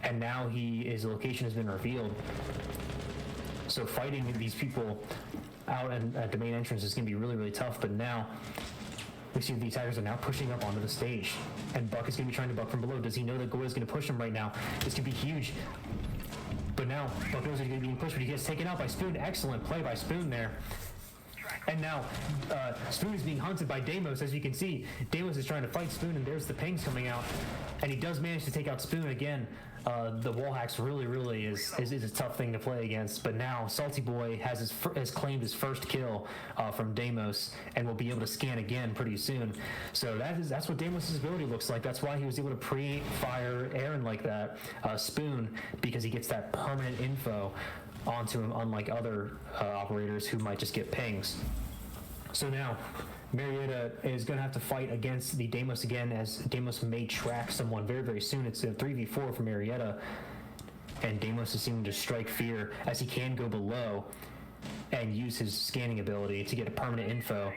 And now his location has been revealed. So fighting these people out at the main entrance is going to be really, really tough. But now we see the attackers are now pushing up onto the stage. And Buck is going to be trying to buck from below. Does he know that Goya is going to push him right now? This could be huge. But now Buck knows he's going to be pushed, but he gets taken out by Spoon. Excellent play by Spoon there. And now Spoon is being hunted by Deimos. As you can see, Deimos is trying to fight Spoon, and there's the pings coming out. And he does manage to take out Spoon again. The wall hacks really is a tough thing to play against. But now Salty Boy has claimed his first kill from Deimos, and will be able to scan again pretty soon. So that's what Deimos' ability looks like. That's why he was able to pre-fire Aaron like that, Spoon, because he gets that permanent info onto him, unlike other operators who might just get pings. So now Marietta is going to have to fight against the Deimos again, as Deimos may track someone very, very soon. It's a 3v4 for Marietta, and Deimos is seeming to strike fear, as he can go below and use his scanning ability to get a permanent info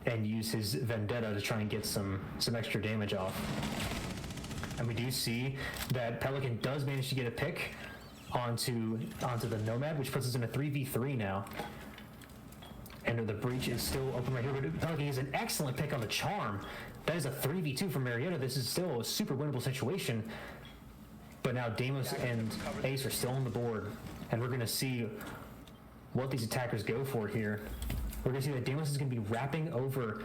and use his Vendetta to try and get some extra damage off. And we do see that Pelican does manage to get a pick onto the Nomad, which puts us in a 3v3 now. And the breach is still open right here. But Pelican is an excellent pick on the Charm. That is a 3v2 for Marietta. This is still a super winnable situation. But now Deimos and Ace are still on the board. And we're going to see what these attackers go for here. We're going to see that Deimos is going to be wrapping over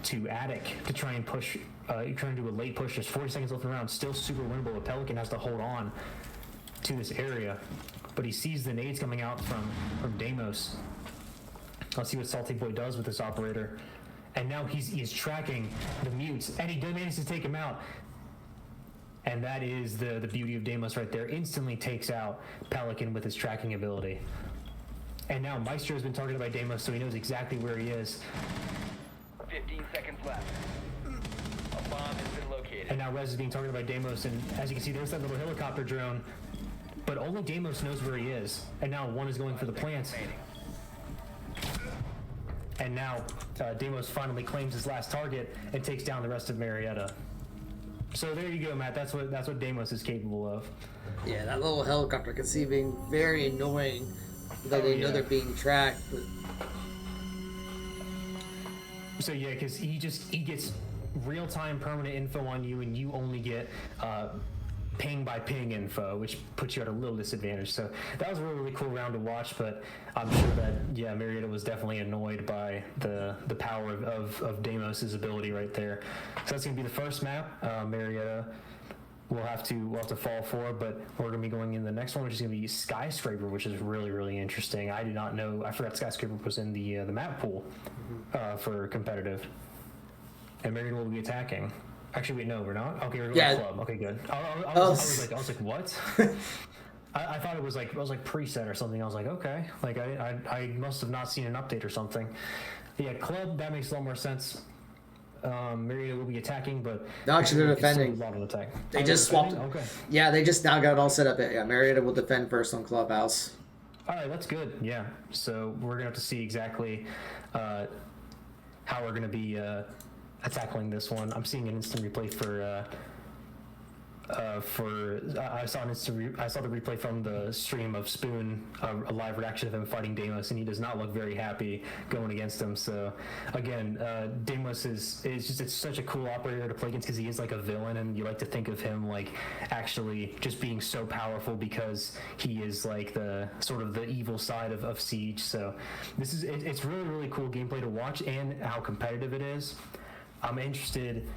to Attic to try and push, trying to do a late push. There's 40 seconds left in the round. Still super winnable, but Pelican has to hold on to this area. But he sees the nades coming out from Deimos. Let's see what Salty Boy does with this operator. And now he's tracking the mutes, and he manages to take him out. And that is the beauty of Deimos right there. Instantly takes out Pelican with his tracking ability. And now Maestro has been targeted by Deimos, so he knows exactly where he is. 15 seconds left. A bomb has been located. And now Rez is being targeted by Deimos, and as you can see, there's that little helicopter drone. But only Deimos knows where he is. And now one is going for the plant. And now Deimos finally claims his last target and takes down the rest of Marietta. So there you go, Matt. That's what Deimos is capable of. Yeah, that little helicopter can see being very annoying. That they know they're being tracked. But... So yeah, because he gets real-time permanent info on you, and you only get ping by ping info, which puts you at a little disadvantage. So that was a really, really cool round to watch, but I'm sure that Marietta was definitely annoyed by the power of Deimos' ability right there. So that's gonna be the first map. Marietta we'll have to fall for, but we're gonna be going in the next one, which is gonna be Skyscraper, which is really, really interesting. I did not know. I forgot Skyscraper was in the map pool for competitive, and Marietta will be attacking. Actually, wait, no, we're not. Okay, we're Yeah. going club. Okay, good. I was like, what? I thought it was like preset or something. I was like, okay, like I must have not seen an update or something. Yeah, club, that makes a lot more sense. Marietta will be attacking, but No, actually, they're defending. Attack. They just swapped. Okay. Yeah, they just now got it all set up. Yeah, Marietta will defend first on Clubhouse. All right, that's good. Yeah, so we're gonna have to see exactly how we're gonna be tackling this one. I'm seeing an instant replay I saw the replay from the stream of Spoon, a live reaction of him fighting Deimos, and he does not look very happy going against him. So again, Deimos is just, it's such a cool operator to play against because he is like a villain, and you like to think of him like actually just being so powerful because he is like the sort of the evil side of Siege. So it's really, really cool gameplay to watch and how competitive it is. I'm interested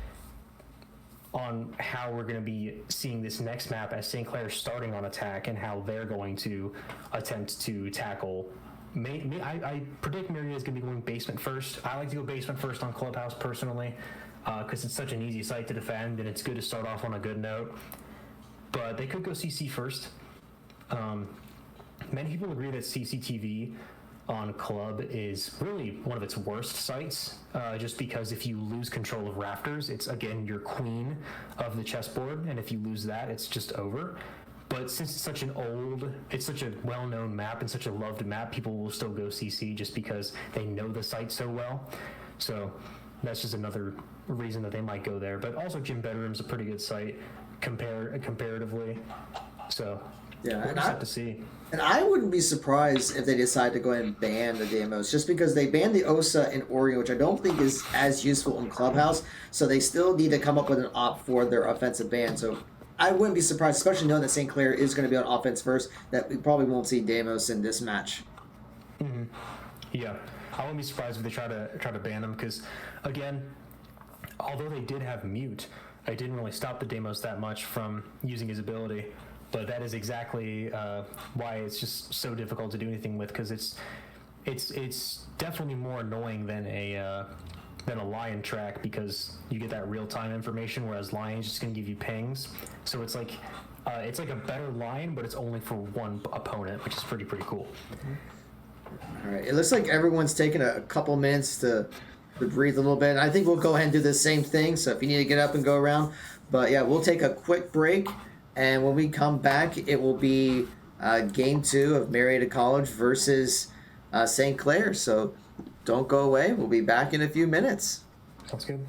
on how we're going to be seeing this next map as St. Clair starting on attack and how they're going to attempt to tackle. I predict Marietta is going to be going basement first. I like to go basement first on Clubhouse personally because it's such an easy site to defend and it's good to start off on a good note. But they could go CC first. Many people agree that CCTV on Club is really one of its worst sites, just because if you lose control of rafters, it's again your queen of the chessboard, and if you lose that, it's just over. But since it's such a well-known map and such a loved map, people will still go CC just because they know the site so well. So that's just another reason that they might go there. But also Gym Bedroom's a pretty good site comparatively. So yeah, we'll just have to see. And I wouldn't be surprised if they decide to go ahead and ban the Deimos, just because they banned the OSA in Oregon, which I don't think is as useful in Clubhouse. So they still need to come up with an op for their offensive ban. So I wouldn't be surprised, especially knowing that St. Clair is going to be on offense first, that we probably won't see Deimos in this match. Mm-hmm. Yeah, I wouldn't be surprised if they try to ban him because, again, although they did have mute, I didn't really stop the Deimos that much from using his ability. But that is exactly why it's just so difficult to do anything with, because it's definitely more annoying than a Lion track, because you get that real time information, whereas Lion's just gonna give you pings. So it's like a better Lion, but it's only for one opponent, which is pretty cool. All right, it looks like everyone's taking a couple minutes to breathe a little bit. And I think we'll go ahead and do the same thing. So if you need to get up and go around, but yeah, we'll take a quick break. And when we come back, it will be Game 2 of Marietta College versus St. Clair. So don't go away. We'll be back in a few minutes. Sounds good.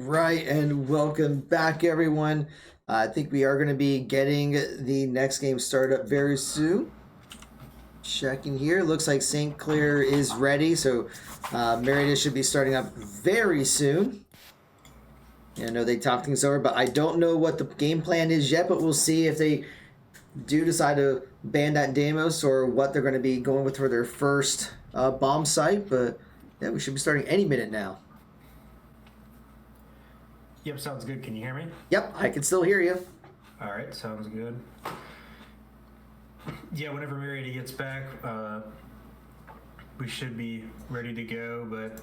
right, and welcome back, everyone. I think we are going to be getting the next game started up very soon. Checking here, looks like St. Clair is ready, so Marietta should be starting up very soon. I know they talked things over, but I don't know what the game plan is yet, but we'll see if they do decide to ban that Deimos or what they're going to be going with for their first bomb site, but yeah, we should be starting any minute now. Yep, sounds good. Can you hear me? Yep, I can still hear you. All right, sounds good. Yeah, whenever Marietta gets back, we should be ready to go, but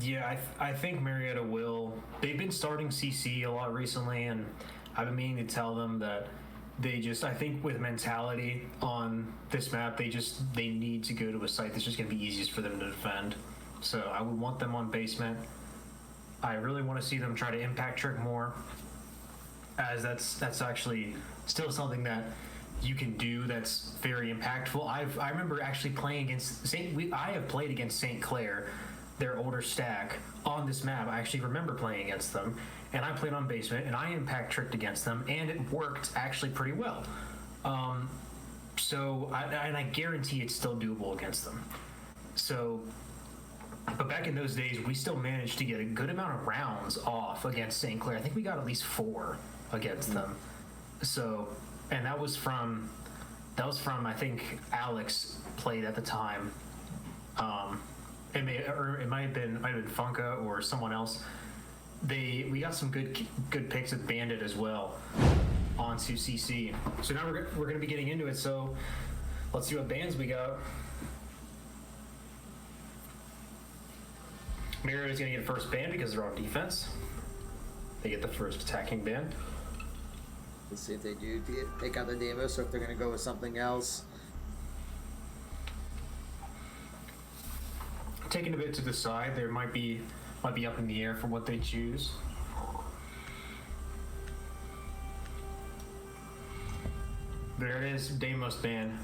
yeah, I think Marietta will. They've been starting CC a lot recently, and I've been meaning to tell them that I think with mentality on this map, they need to go to a site that's just going to be easiest for them to defend. So I would want them on basement. I really want to see them try to impact trick more, as that's actually still something that you can do that's very impactful. I remember actually playing against I have played against St. Clair, their older stack, on this map. I actually remember playing against them, and I played on basement, and I impact tricked against them, and it worked actually pretty well. So I guarantee it's still doable against them. So, but back in those days, we still managed to get a good amount of rounds off against St. Clair. I think we got at least 4 against them. So, and that was from I think Alex played at the time. It might have been Funka or someone else. We got some good picks of Bandit as well onto CC. So now we're going to be getting into it. So let's see what bans we got. Mirror is going to get first ban because they're on defense. They get the first attacking ban. Let's see if they do take out the Deimos or if they're going to go with something else. Taking a bit to the side, there might be up in the air for what they choose. There it is, Deimos ban.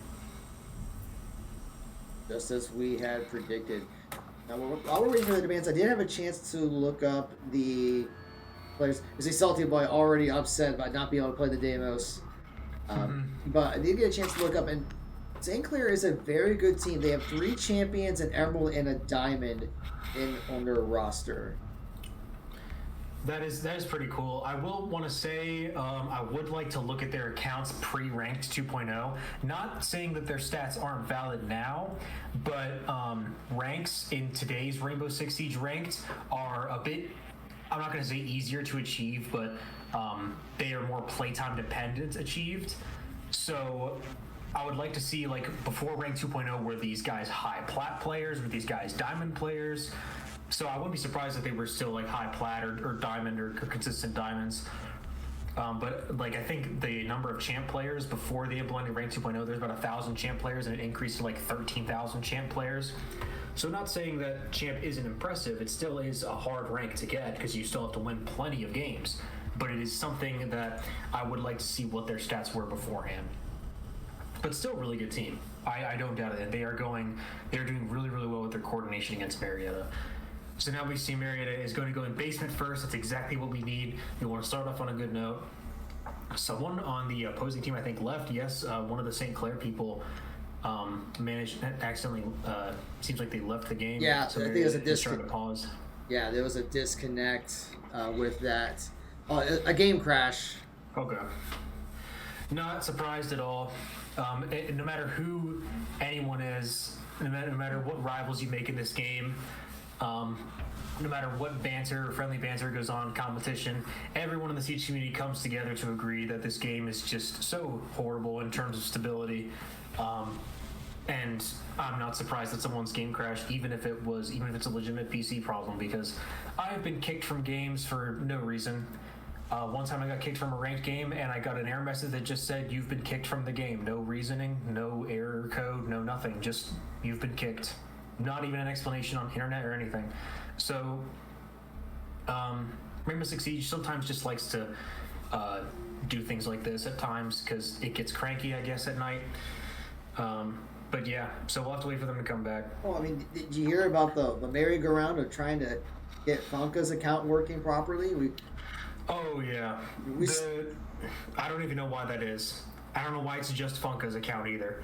Just as we had predicted. Now, while we're waiting for the demands, I did have a chance to look up the players. Is a Salty Boy already upset by not being able to play the Deimos? But I did get a chance to look up, and St. Clair is a very good team. They have 3 champions, an emerald, and a diamond on their roster. That is pretty cool. I will want to say I would like to look at their accounts pre-ranked 2.0. Not saying that their stats aren't valid now, but ranks in today's Rainbow Six Siege ranked are a bit, I'm not going to say easier to achieve, but they are more playtime dependent achieved. So I would like to see, like, before rank 2.0, were these guys high plat players? Were these guys diamond players? So I wouldn't be surprised if they were still like high plat or diamond or consistent diamonds. But like, I think the number of champ players before they implemented rank 2.0, there's about 1,000 champ players, and it increased to like 13,000 champ players. So not saying that champ isn't impressive, it still is a hard rank to get because you still have to win plenty of games. But it is something that I would like to see what their stats were beforehand. But still a really good team. I don't doubt it. They're doing really, really well with their coordination against Marietta. So now we see Marietta is going to go in basement first. That's exactly what we need. We want to start off on a good note. Someone on the opposing team, I think, left. Yes, one of the St. Clair people accidentally, seems like they left the game. Yeah, so I think there's a disconnect. Pause. Yeah, there was a disconnect with that. A game crash. Okay. Not surprised at all. No matter who anyone is, no matter what rivals you make in this game, no matter what banter or friendly banter goes on in competition, everyone in the Siege community comes together to agree that this game is just so horrible in terms of stability. And I'm not surprised that someone's game crashed, even if it's a legitimate PC problem, because I've been kicked from games for no reason. One time I got kicked from a ranked game, and I got an error message that just said, "You've been kicked from the game." No reasoning, no error code, no nothing. Just, you've been kicked. Not even an explanation on the internet or anything. So, Rainbow Six Siege sometimes just likes to do things like this at times because it gets cranky, I guess, at night. But yeah, so we'll have to wait for them to come back. Oh, I mean, did you hear about the merry-go-round of trying to get Funka's account working properly. Oh yeah. I don't even know why that is. I don't know why it's just Funka's account either.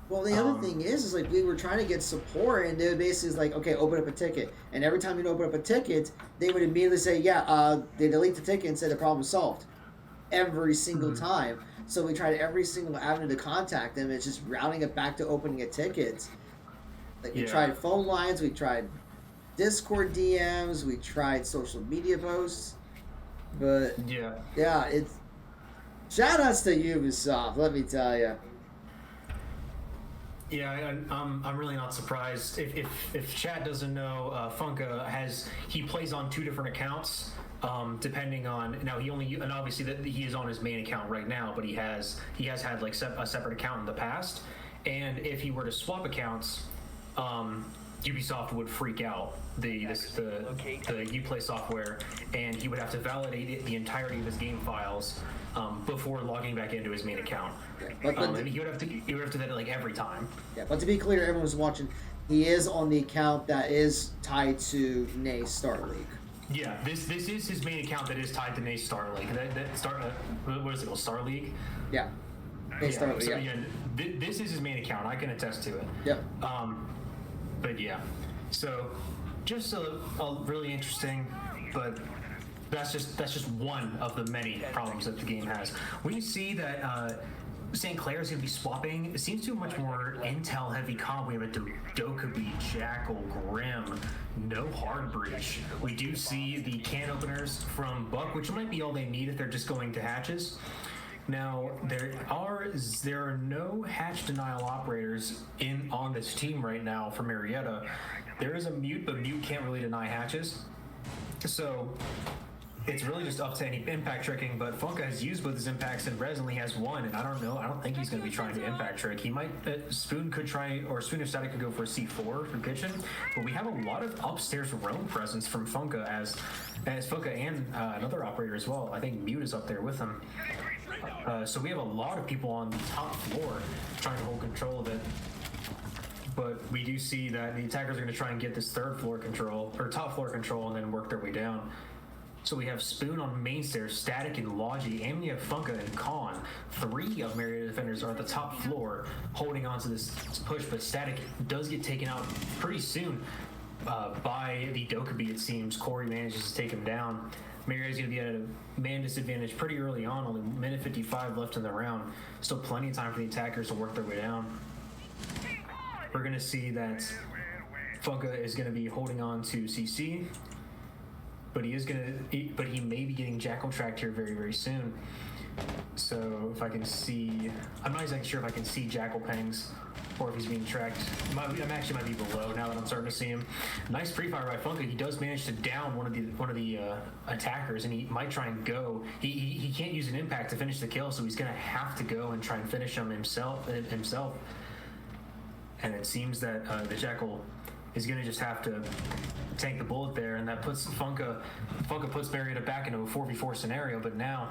Well, the other thing is like we were trying to get support, and they basically is like, okay, open up a ticket. And every time you open up a ticket, they would immediately say, yeah, they delete the ticket and say the problem's solved. Every single time. So we tried every single avenue to contact them. It's just routing it back to opening a ticket. Like we tried phone lines, we tried Discord DMs, we tried social media posts, but yeah, it's shout outs to Ubisoft. Let me tell you. Yeah, I'm really not surprised. If chat doesn't know, Funka he plays on 2 different accounts, depending on now and obviously that he is on his main account right now, but he has had like a separate account in the past, and if he were to swap accounts, Ubisoft would freak out the Uplay software, and he would have to validate the entirety of his game files before logging back into his main account. And he would have to do that like every time. Yeah, but to be clear, everyone's watching. He is on the account that is tied to NACE Starleague. Yeah, this is his main account that is tied to NACE Starleague. What is it called? Starleague? Yeah. NACE Starleague. So this is his main account. I can attest to it. Yep. But yeah, so just a really interesting, but that's just one of the many problems that the game has. We see that St. Clair is going to be swapping. It seems to be a much more intel heavy comp. We have a Dokkaebi, Jackal, Grim, no hard breach. We do see the can openers from Buck, which might be all they need if they're just going to hatches. Now there are no hatch denial operators on this team right now for Marietta. There is a Mute, but Mute can't really deny hatches. So it's really just up to any impact tricking, but Funka has used both his impacts and Res only has one, and I don't think he's going to be trying to impact trick. He might, Spoon could try, or Spoon or Static could go for a C4 from Kitchen, but we have a lot of upstairs roam presence from Funka as Funka and another operator as well. I think Mute is up there with him. So we have a lot of people on the top floor trying to hold control of it. But we do see that the attackers are going to try and get this top floor control, and then work their way down. So we have Spoon on main stairs, Static and Logi, and we have Funka and Khan. 3 of Marietta defenders are at the top floor holding on to this push, but Static does get taken out pretty soon by the Dokkaebi, it seems. Corey manages to take him down. Marietta's going to be at a man disadvantage pretty early on, only minute 55 left in the round. Still plenty of time for the attackers to work their way down. We're going to see that Funka is going to be holding on to CC, but he may be getting Jackal tracked here very, very soon. So if I can see, I'm not exactly sure if I can see Jackal pangs or if he's being tracked. Might be below now that I'm starting to see him. Nice pre-fire by Funka. He does manage to down one of the attackers, and he might try and go. He can't use an impact to finish the kill, so he's gonna have to go and try and finish him himself. And it seems that the Jackal is gonna just have to tank the bullet there, and that puts Funka puts Marietta back into a 4v4 scenario. But now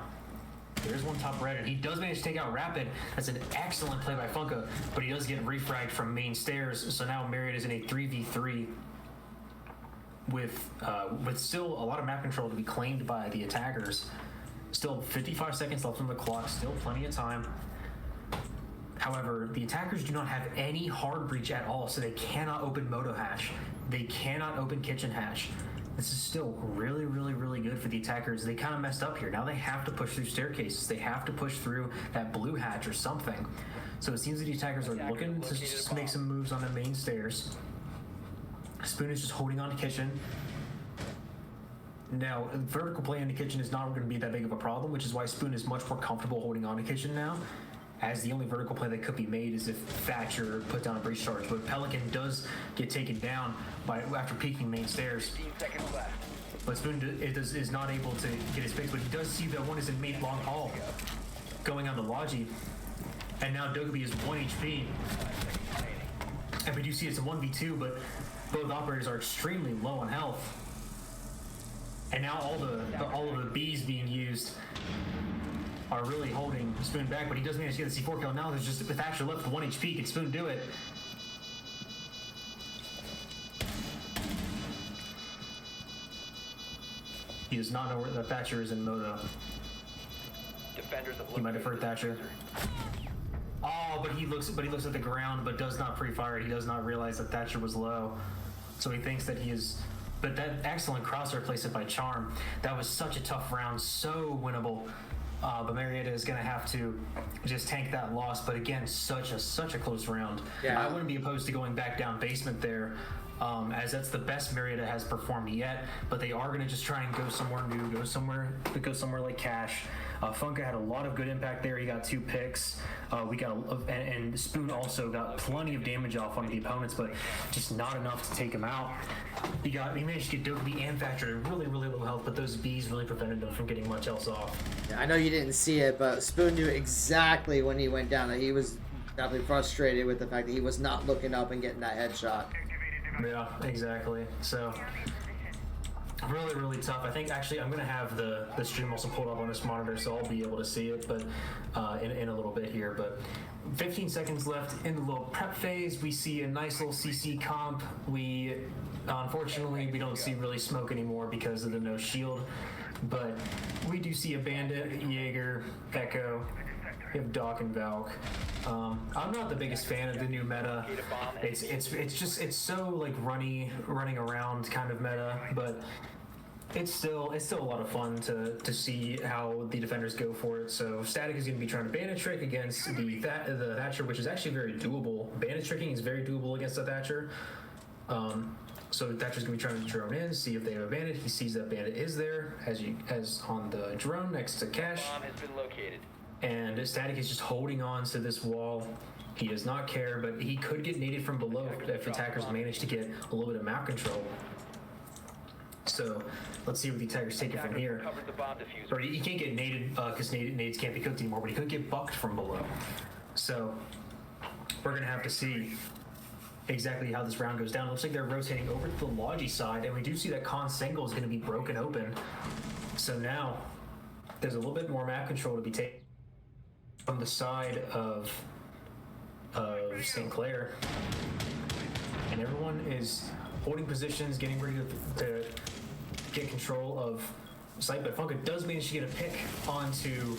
there's one top red, and he does manage to take out Rapid. That's an excellent play by Funka, but he does get refragged from main stairs. So now Marietta is in a 3v3 with still a lot of map control to be claimed by the attackers. Still 55 seconds left on the clock, still plenty of time. However, the attackers do not have any hard breach at all, so they cannot open Moto Hash. They cannot open Kitchen Hash. This is still really, really, really good for the attackers. They kind of messed up here. Now they have to push through staircases. They have to push through that blue hatch or something. So it seems that the attackers are looking to just make some moves on the main stairs. Spoon is just holding on to Kitchen. Now, vertical play in the Kitchen is not going to be that big of a problem, which is why Spoon is much more comfortable holding on to Kitchen now, as the only vertical play that could be made is if Thatcher put down a breach charge. But Pelican does get taken down after peeking main stairs. But Spoon is not able to get his fix, but he does see that one is in main long hall going on the Logi. And now Dokkaebi is 1 HP. And we do see it's a 1v2, but both operators are extremely low on health. And now all of the Bs being used are really holding Spoon back, but he does manage to get the C4 kill. Now there's just Thatcher left with 1 HP. Can Spoon do it? He does not know where that Thatcher is in Moto. Defenders have He might have heard Thatcher. Oh, but he looks at the ground, but does not pre-fire. He does not realize that Thatcher was low, so he thinks that he is. But that excellent crosshair placement by Charm. That was such a tough round, so winnable. But Marietta is going to have to just tank that loss. But again, such a close round. Yeah. I wouldn't be opposed to going back down basement there, as that's the best Marietta has performed yet. But they are going to just try and go somewhere new, go somewhere like Cash. Funka had a lot of good impact there. He got 2 picks. And Spoon also got plenty of damage off on the opponents, but just not enough to take him out. He managed to get Dokkaebi and Thatcher at really low health, but those Bs really prevented them from getting much else off. Yeah, I know you didn't see it, but Spoon knew exactly when he went down that he was definitely frustrated with the fact that he was not looking up and getting that headshot. Yeah, exactly. So really tough. I think actually I'm gonna have the stream also pulled up on this monitor, so I'll be able to see it, but in a little bit here. But 15 seconds left in the little prep phase. We see a nice little CC comp. Unfortunately we don't see really smoke anymore because of the no shield, but we do see a Bandit, Jaeger, Echo. We have Doc and Valk. I'm not the biggest fan of the new meta. It's so like running around kind of meta, but it's still a lot of fun to see how the defenders go for it. So Static is going to be trying to bandit trick against the Thatcher, which is actually very doable. Bandit tricking is very doable against the Thatcher. So Thatcher's going to be trying to drone in, see if they have a bandit. He sees that bandit is there, as on the drone next to Cash. Bomb has been located. And Static is just holding on to this wall. He does not care, but he could get naded from below if attackers manage to get a little bit of map control. So let's see what the attackers take it from here. Covered the bomb diffuser. Or he can't get naded because nades can't be cooked anymore, but he could get bucked from below. So we're going to have to see exactly how this round goes down. Looks like they're rotating over to the Logi side, and we do see that Khan Single is going to be broken open. So now there's a little bit more map control to be taken from the side of St. Clair, and everyone is holding positions, getting ready to get control of site. But Funka does manage to get a pick onto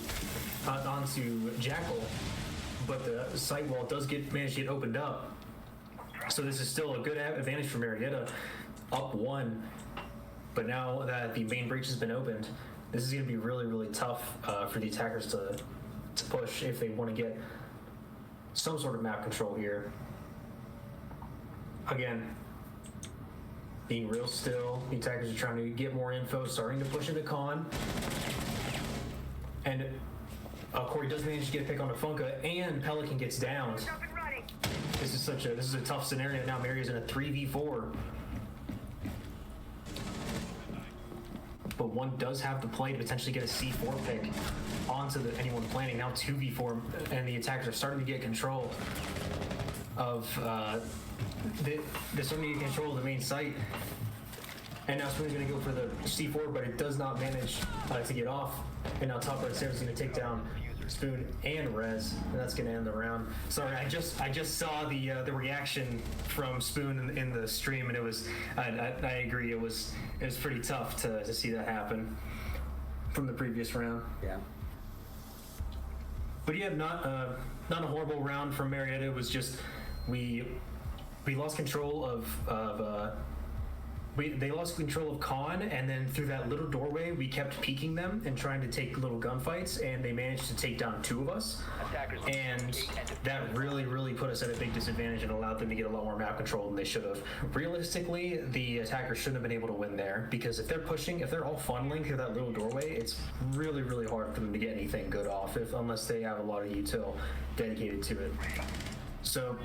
Jackal, but the site wall does manage to get opened up. So this is still a good advantage for Marietta, up 1. But now that the main breach has been opened, this is going to be really tough for the attackers to push if they want to get some sort of map control here. Again, being real still, the attackers are trying to get more info, starting to push into Khan. And Corey does manage to get a pick on the Funka, and Pelican gets downed. This is a tough scenario. Now Mario's in a 3v4. But one does have the play to potentially get a C4 pick onto anyone planning. Now 2v4, and the attackers are starting to get control of they're starting to get control of the main site. And now Spoon's going to go for the C4, but it does not manage to get off. And now top right Sarah's going to take down Spoon and Rez, and that's going to end the round. Sorry, I just saw the reaction from Spoon in the stream, and it was I agree, it was pretty tough to see that happen from the previous round. Yeah. But yeah, not a horrible round from Marietta. It was just we lost control of they lost control of Khan, and then through that little doorway, we kept peeking them and trying to take little gunfights, and they managed to take down 2 of us. And that really put us at a big disadvantage and allowed them to get a lot more map control than they should have. Realistically, the attackers shouldn't have been able to win there, because if they're all funneling through that little doorway, it's really hard for them to get anything good off, unless they have a lot of util dedicated to it. So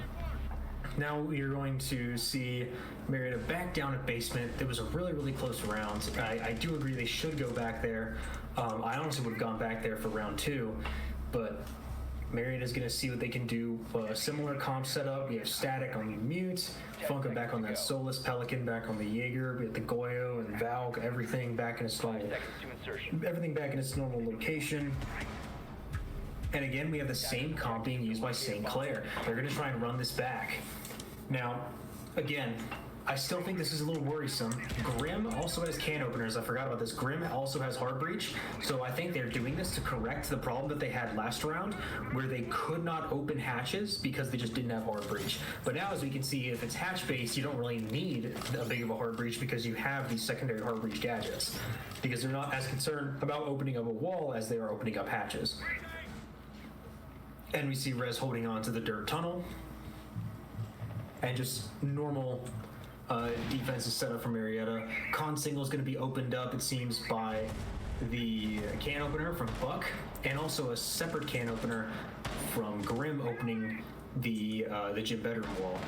now we are going to see Marietta back down at basement. It was a really close round. I do agree they should go back there. I honestly would have gone back there for round 2, but Marietta's going to see what they can do. Similar comp setup. We have Static on the mute, Funka back on that Solus, Pelican back on the Jaeger, we have the Goyo and Valk, everything back in its normal location. And again, we have the same comp being used by St. Clair. They're going to try and run this back. Now, again, I still think this is a little worrisome. Grim also has can openers. I forgot about this. Grim also has hard breach. So I think they're doing this to correct the problem that they had last round, where they could not open hatches because they just didn't have hard breach. But now, as we can see, if it's hatch based, you don't really need a big of a hard breach because you have these secondary hard breach gadgets. Because they're not as concerned about opening up a wall as they are opening up hatches. And we see Rez holding on to the dirt tunnel. And just normal defense is set up for Marietta. Con single is going to be opened up, it seems, by the can opener from Buck, and also a separate can opener from Grim opening the gym bedroom wall,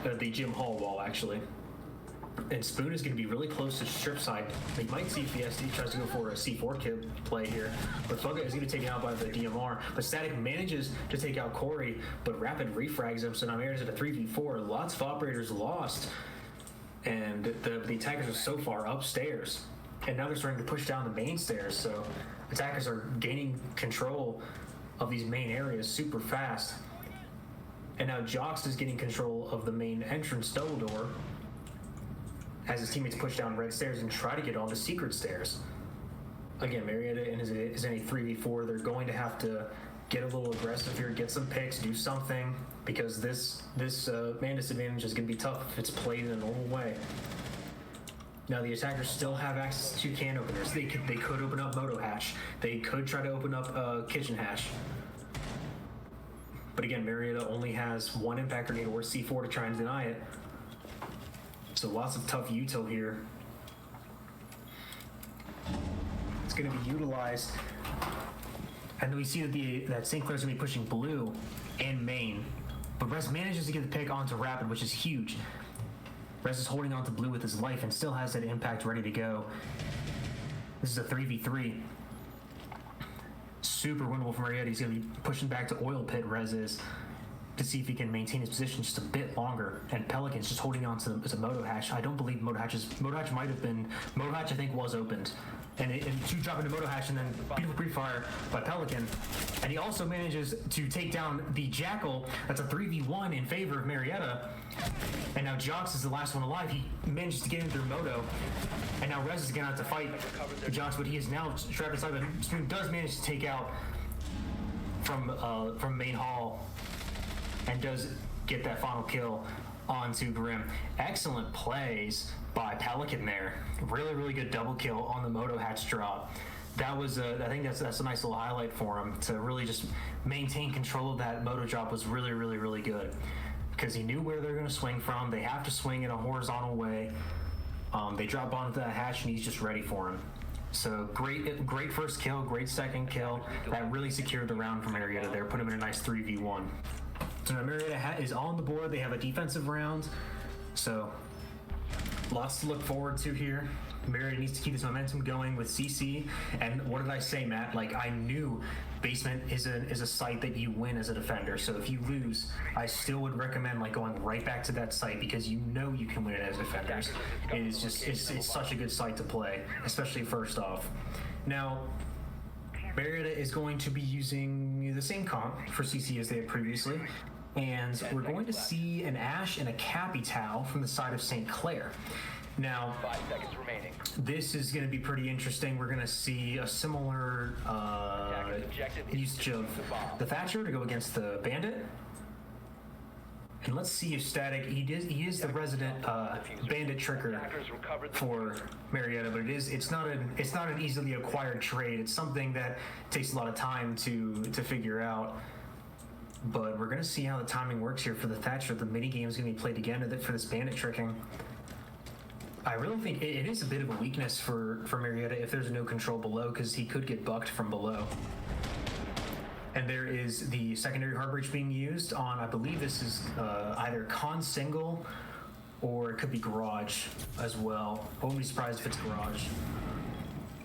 the gym hall wall actually. And Spoon is going to be really close to strip side. We might see Fiesta tries to go for a C4 kid play here, but Fugga is going to be taken out by the DMR. But Static manages to take out Corey, but Rapid refrags him, so now Maria's at a 3v4. Lots of operators lost, and the attackers are so far upstairs, and now they're starting to push down the main stairs, so attackers are gaining control of these main areas super fast. And now Jox is getting control of the main entrance double door, as his teammates push down red stairs and try to get on the secret stairs. Again, Marietta is in a 3v4. They're going to have to get a little aggressive here, get some picks, do something, because this man disadvantage is going to be tough if it's played in a normal way. Now the attackers still have access to can openers. They could open up Moto Hatch. They could try to open up Kitchen Hatch. But again, Marietta only has one impact grenade or C4 to try and deny it. So lots of tough util here. It's going to be utilized. And then we see that St. Clair's going to be pushing blue and main. But Rez manages to get the pick onto Rapid, which is huge. Rez is holding on to blue with his life and still has that impact ready to go. This is a 3v3. Super winnable for Marietta. He's going to be pushing back to Oil Pit, Rez is, to see if he can maintain his position just a bit longer. And Pelican's just holding on to Moto Hatch. I don't believe Moto Hatch might have been, Moto Hatch I think was opened. And two drop into Moto Hatch and then beautiful pre-fire by Pelican. And he also manages to take down the Jackal. That's a 3v1 in favor of Marietta. And now Jox is the last one alive. He manages to get in through Moto. And now Rez is going to have to fight Jox, but he is now trapped inside. But Spoon does manage to take out from main hall and does get that final kill onto Grim. Excellent plays by Pelican there. Really, really good double kill on the Moto Hatch drop. That was, I think that's a nice little highlight for him to really just maintain control of that Moto drop. Was really, really, really good because he knew where they're going to swing from. They have to swing in a horizontal way. They drop onto that hatch and he's just ready for him. So great first kill, great second kill. That really secured the round for Marietta there, put him in a nice 3v1. So now Marietta is on the board. They have a defensive round. So lots to look forward to here. Marietta needs to keep this momentum going with CC. And what did I say, Matt? Like, I knew basement is a site that you win as a defender. So if you lose, I still would recommend like going right back to that site because you know you can win it as defenders. It is just it's such a good site to play, especially first off. Now, Marietta is going to be using the same comp for CC as they had previously. And we're going to see an Ash and a Capitao from the side of St. Clair. Now, 5 seconds remaining. this is going to be pretty interesting. We're going to see a similar usage of the Thatcher to go against the Bandit. And let's see if Static, he is the resident Bandit tricker for Marietta, but it's not an easily acquired trade. It's something that takes a lot of time to figure out. But we're going to see how the timing works here for the Thatcher. The mini game is going to be played again for this Bandit tricking. I really think it is a bit of a weakness for Marietta if there's no control below, because he could get bucked from below. And there is the secondary hard breach being used on, I believe this is either Con Single or it could be Garage as well. I wouldn't be surprised if it's Garage.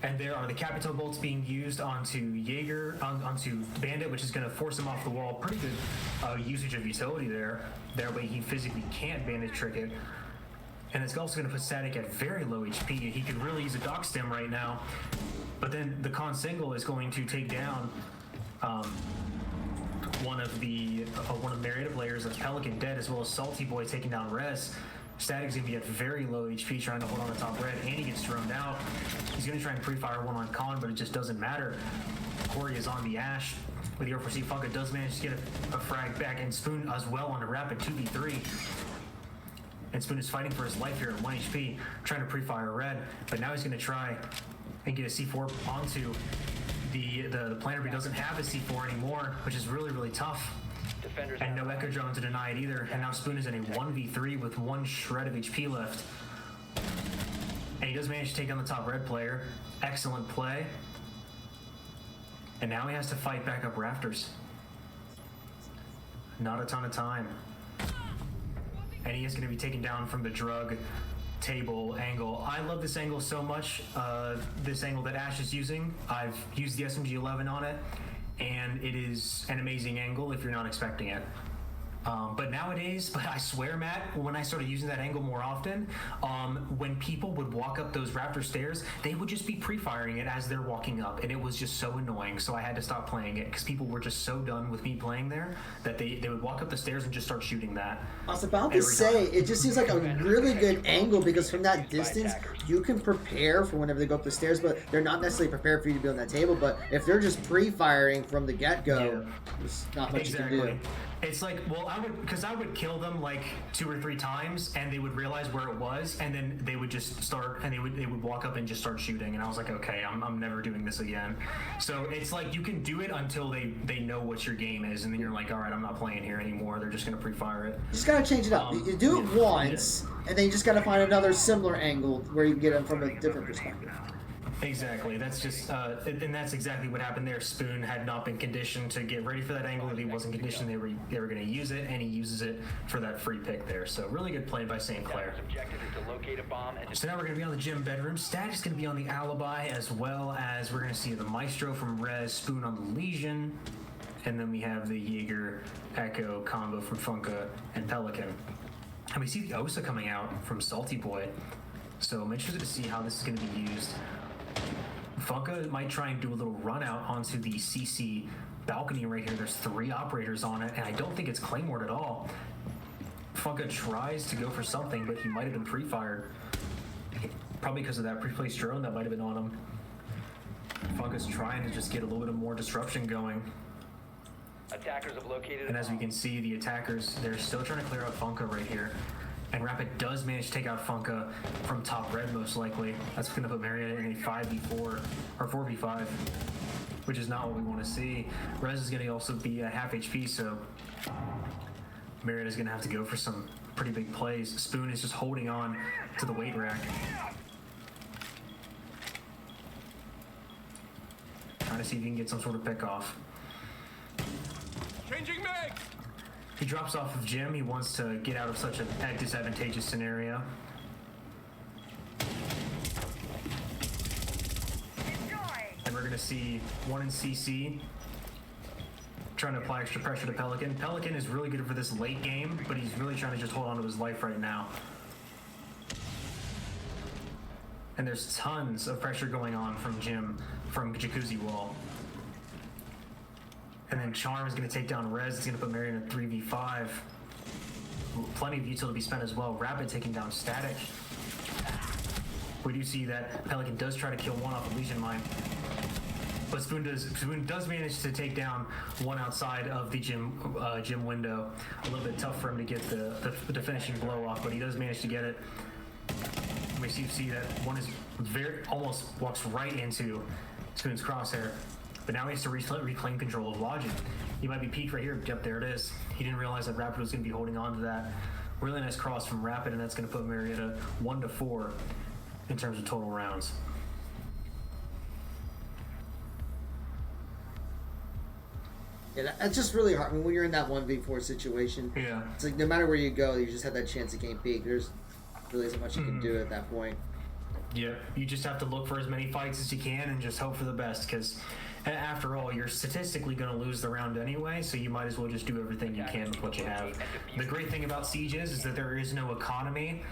And there are the Capitao bolts being used onto Jaeger, onto Bandit, which is going to force him off the wall. Pretty good usage of utility there. That way he physically can't Bandit trick it. And it's also going to put Static at very low HP. He could really use a Dock Stem right now. But then the Con Single is going to take down one of Marietta players, Pelican dead, as well as Salty Boy taking down Rez. Static's gonna be at very low HP trying to hold on the top red, and he gets thrown out. He's gonna try and pre-fire one on Khan, but it just doesn't matter. Corey is on the Ash. With the R4C, Funka does manage to get a frag back, and Spoon as well on a rapid 2v3. And Spoon is fighting for his life here at 1 HP, trying to pre-fire red, but now he's gonna try and get a C4 onto the planter, but he doesn't have a C4 anymore, which is really, really tough. And no Echo Drone to deny it either, and now Spoon is in a 1v3 with one shred of HP left. And he does manage to take down the top red player. Excellent play. And now he has to fight back up rafters. Not a ton of time. And he is going to be taken down from the drug table angle. I love this angle so much. This angle that Ash is using. I've used the SMG-11 on it, and it is an amazing angle if you're not expecting it. But nowadays, I swear, Matt, when I started using that angle more often, when people would walk up those Raptor stairs, they would just be pre-firing it as they're walking up, and it was just so annoying. So I had to stop playing it because people were just so done with me playing there that they would walk up the stairs and just start shooting that. I was about to say, it just seems like a really good angle because from that distance, you can prepare for whenever they go up the stairs, but they're not necessarily prepared for you to be on that table. But if they're just pre-firing from the get-go, there's not much you can do. It's like, well, I would kill them like 2 or 3 times, and they would realize where it was, and then they would just start, and they would walk up and just start shooting, and I was like, okay, I'm never doing this again. So it's like you can do it until they know what your game is, and then you're like, all right, I'm not playing here anymore. They're just gonna pre-fire it. You just gotta change it up. You do it once, and then you just gotta find another similar angle where you can get them from a different perspective. Exactly. That's just, and that's exactly what happened there. Spoon had not been conditioned to get ready for that angle. He wasn't conditioned they were going to use it, and he uses it for that free pick there. So really good play by St. Clair. So now we're going to be on the gym bedroom. Static's going to be on the alibi, as well as we're going to see the Maestro from Rez, Spoon on the Legion, and then we have the Jaeger Echo combo from Funka and Pelican. And we see the Osa coming out from Salty Boy. So I'm interested to see how this is going to be used. Funka might try and do a little run out onto the CC balcony right here. There's 3 operators on it, and I don't think it's Claymored at all. Funka tries to go for something, but he might have been pre-fired. Probably because of that pre-placed drone that might have been on him. Funka's trying to just get a little bit more disruption going. Attackers have located. And as we can see, the attackers, they're still trying to clear out Funka right here. And Rapid does manage to take out Funka from top red, most likely. That's going to put Marietta in a 5v4, or 4v5, which is not what we want to see. Rez is going to also be at half HP, so Marietta's going to have to go for some pretty big plays. Spoon is just holding on to the weight rack. Trying to see if he can get some sort of pick off. Changing mag. He drops off of Jim. He wants to get out of such a disadvantageous scenario. And we're going to see one in CC trying to apply extra pressure to Pelican. Pelican is really good for this late game, but he's really trying to just hold on to his life right now. And there's tons of pressure going on from Jim from Jacuzzi Wall. And then Charm is going to take down Rez. It's going to put Marion in a 3v5. Plenty of util to be spent as well. Rapid taking down Static. We do see that Pelican does try to kill one off of Legion Mine. But Spoon does manage to take down one outside of the gym window. A little bit tough for him to get the finishing blow off, but he does manage to get it. We see that one is almost walks right into Spoon's crosshair. But now he has to reclaim control of Lodging. He might be peaked right here. Yep, there it is. He didn't realize that Rapid was going to be holding on to that. Really nice cross from Rapid, and that's going to put Marietta 1-4 in terms of total rounds. Yeah, that's just really hard. I mean, when you're in that 1v4 situation, it's like no matter where you go, you just have that chance to gain peak. There's really isn't much you can do at that point. Yeah, you just have to look for as many fights as you can and just hope for the best, because after all, you're statistically going to lose the round anyway, so you might as well just do everything you can with what you have. The great thing about Siege is that there is no economy,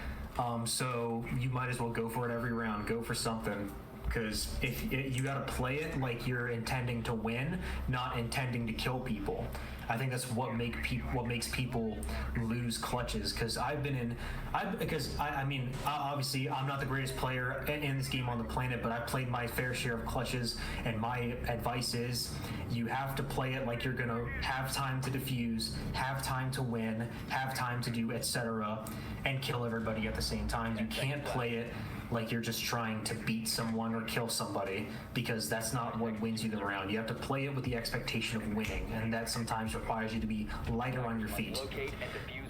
so you might as well go for it every round. Go for something, because you got to play it like you're intending to win, not intending to kill people. I think that's what makes people lose clutches. Because I mean, obviously I'm not the greatest player in this game on the planet, but I've played my fair share of clutches, and my advice is you have to play it like you're gonna have time to defuse, have time to win, have time to do etc., and kill everybody at the same time. You can't play it like you're just trying to beat someone or kill somebody, because that's not what wins you the round. You have to play it with the expectation of winning, and that sometimes requires you to be lighter on your feet.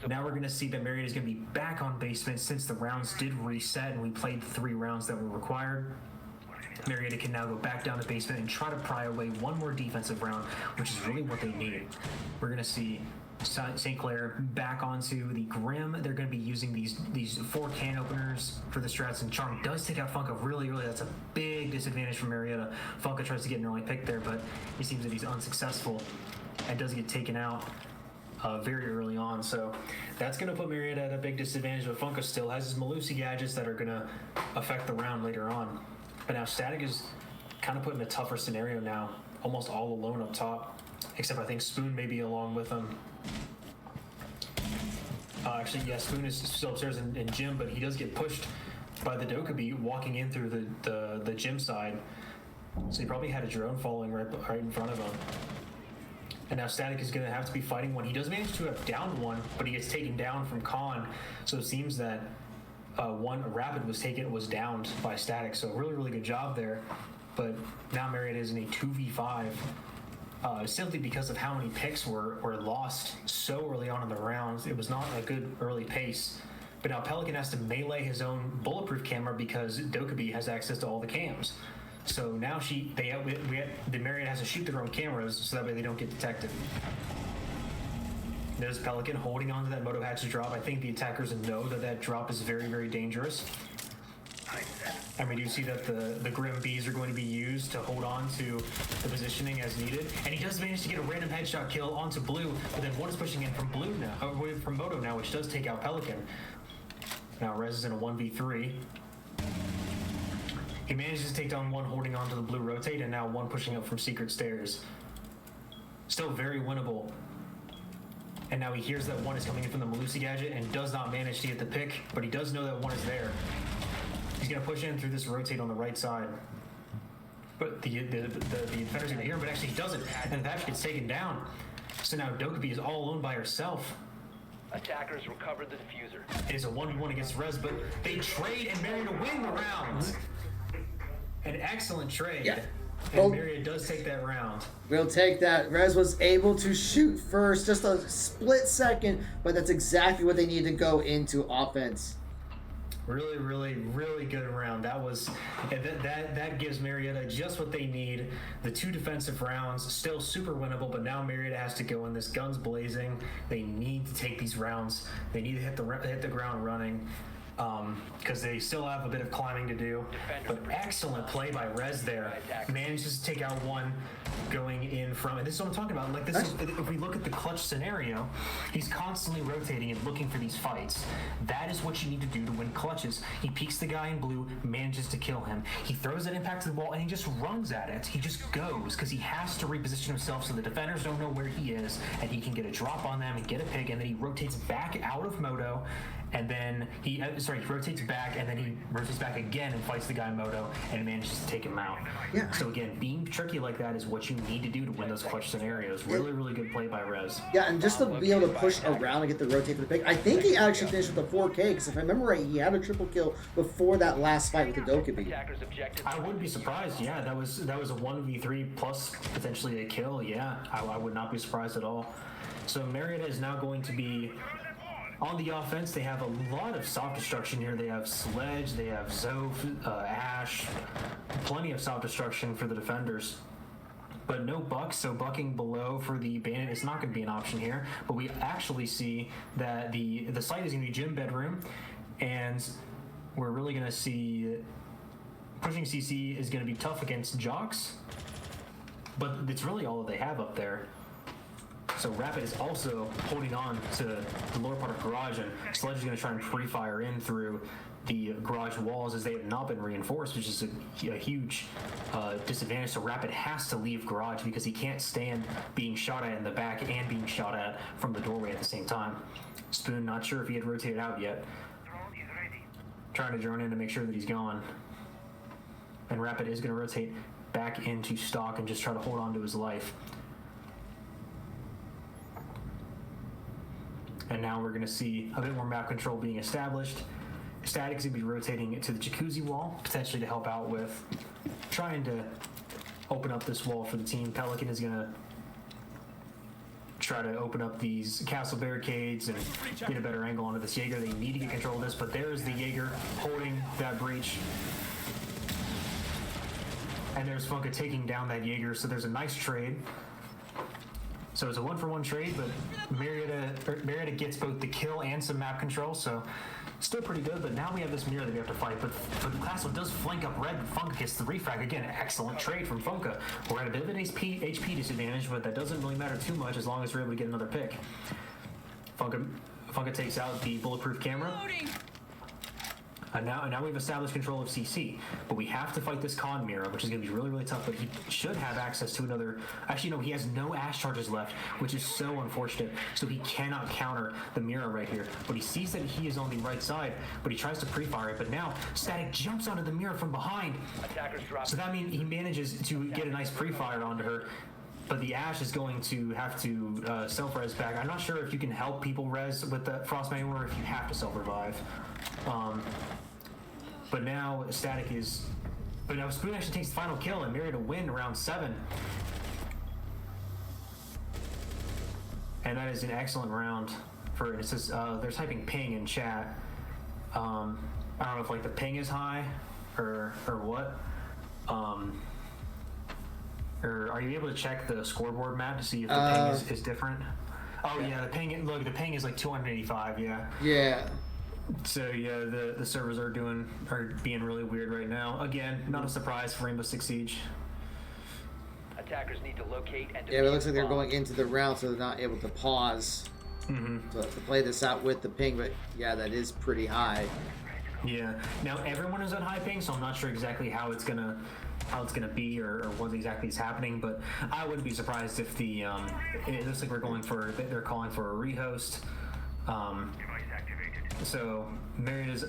Now we're going to see that Marietta is going to be back on basement since the rounds did reset and we played 3 rounds that were required. Marietta can now go back down to basement and try to pry away one more defensive round, which is really what they need. We're going to see St. Clair back onto the Grim. They're going to be using these 4 can openers for the strats, and Charm does take out Funka really early. That's a big disadvantage for Marietta. Funka tries to get an early pick there, but it seems that he's unsuccessful and does get taken out very early on. So that's going to put Marietta at a big disadvantage, but Funka still has his Malusi gadgets that are going to affect the round later on. But now Static is kind of put in a tougher scenario now, almost all alone up top, except I think Spoon may be along with him. Actually, yeah, Spoon is still upstairs in gym, but he does get pushed by the Dokkaebi walking in through the gym side. So he probably had a drone following right in front of him. And now Static is going to have to be fighting one. He does manage to have downed one, but he gets taken down from Khan. So it seems that one Rapid was downed by Static. So really good job there. But now Marietta is in a 2v5. Simply because of how many picks were lost so early on in the rounds. It was not a good early pace. But now Pelican has to melee his own bulletproof camera because Dokkaebi has access to all the cams. So now the Marietta has to shoot their own cameras so that way they don't get detected. There's Pelican holding on to that Moto Hatch drop. I think the attackers know that drop is very dangerous. And we do see that the Grim Bees are going to be used to hold on to the positioning as needed. And he does manage to get a random headshot kill onto Blue, but then one is pushing in from Blue now, from Moto now, which does take out Pelican. Now Rez is in a 1v3. He manages to take down one holding onto the Blue rotate, and now one pushing up from Secret Stairs. Still very winnable. And now he hears that one is coming in from the Malusi gadget and does not manage to get the pick, but he does know that one is there. He's going to push in through this rotate on the right side. But the defender's going to hear him, but actually he doesn't. And Thatch gets taken down. So now Dokkaebi is all alone by herself. Attackers recovered the diffuser. It is a 1v1 against Rez, but they trade and Marietta win the round. An excellent trade. Yeah. And Marietta does take that round. We'll take that. Rez was able to shoot first, just a split second, but that's exactly what they need to go into offense. Really good round. That gives Marietta just what they need. The 2 defensive rounds, still super winnable, but now Marietta has to go in this guns blazing. They need to take these rounds. They need to hit the ground running. Because they still have a bit of climbing to do. But excellent play by Rez there. Manages to take out one going in from, and this is what I'm talking about. Like this is, if we look at the clutch scenario, he's constantly rotating and looking for these fights. That is what you need to do to win clutches. He peeks the guy in blue, manages to kill him. He throws an impact to the wall and he just runs at it. He just goes because he has to reposition himself so the defenders don't know where he is and he can get a drop on them and get a pick, and then he rotates back out of Moto. And then he rotates back, and then he rotates back again and fights the guy Moto and manages to take him out. Yeah. So again, being tricky like that is what you need to do to win those clutch scenarios. Really good play by Rez. Yeah, and just to be able to push around and get the rotate for the pick. I think he actually finished with the 4K, because if I remember right, he had a triple kill before that last fight with the Dokkaebi. I wouldn't be surprised. Yeah, that was a 1v3 plus potentially a kill. Yeah, I would not be surprised at all. So Marietta is now going to be on the offense. They have a lot of soft destruction here. They have Sledge, they have Zoph, Ash, plenty of soft destruction for the defenders. But no bucks, so bucking below for the Bandit is not going to be an option here. But we actually see that the site is going to be gym bedroom, and we're really going to see pushing CC is going to be tough against Jocks, but it's really all that they have up there. So Rapid is also holding on to the lower part of garage, and Sledge is going to try and pre-fire in through the garage walls as they have not been reinforced, which is a huge disadvantage. So Rapid has to leave garage because he can't stand being shot at in the back and being shot at from the doorway at the same time. Spoon, not sure if he had rotated out yet. Trying to drone in to make sure that he's gone. And Rapid is going to rotate back into stock and just try to hold on to his life. And now we're going to see a bit more map control being established. Static is going to be rotating to the jacuzzi wall, potentially to help out with trying to open up this wall for the team. Pelican is going to try to open up these castle barricades and get a better angle onto this Jaeger. They need to get control of this, but there's the Jaeger holding that breach. And there's Funka taking down that Jaeger, so there's a nice trade. So it's a 1-for-1 trade, but Marietta gets both the kill and some map control, so still pretty good. But now we have this mirror that we have to fight. But the Castle does flank up red, but Funka gets the refrag. Again, excellent trade from Funka. We're at a bit of an HP disadvantage, but that doesn't really matter too much as long as we're able to get another pick. Funka takes out the bulletproof camera. And now we've established control of CC, but we have to fight this con mirror, which is going to be really, really tough, but he should have access to another. Actually, no, he has no ash charges left, which is so unfortunate, so he cannot counter the mirror right here. But he sees that he is on the right side, but he tries to pre-fire it, but now Static jumps onto the mirror from behind. So that means he manages to get a nice pre-fire onto her, but the Ash is going to have to self-res back. I'm not sure if you can help people res with the Frostbite or if you have to self-revive. But now Static is... But now Spoon actually takes the final kill and Marietta win round 7. And that is an excellent round for... It says they're typing ping in chat. I don't know if like the ping is high or what. Or are you able to check the scoreboard map to see if the ping is different? Oh yeah, the ping. Look, the ping is like 285. Yeah. Yeah. So yeah, the servers are being really weird right now. Again, not a surprise for Rainbow Six Siege. Attackers need to locate and Yeah, but it looks like they're going into the round, so they're not able to pause to play this out with the ping. But yeah, that is pretty high. Yeah. Now everyone is on high ping, so I'm not sure exactly how it's gonna be or what exactly is happening. But I wouldn't be surprised if the it looks like they're calling for a rehost. So Marietta's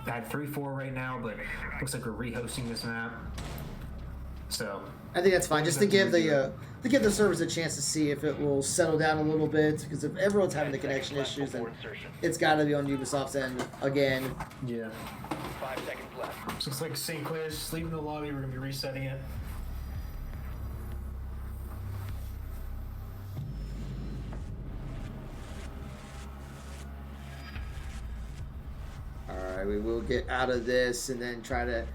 at 3-4 right now, but looks like we're rehosting this map. So I think that's fine, just to give the servers a chance to see if it will settle down a little bit. Because if everyone's having the connection issues, then it's got to be on Ubisoft's end again. Yeah. 5 seconds left. So it's like St. Clair's just leaving the lobby. We're gonna be resetting it. Alright, we will get out of this and then try to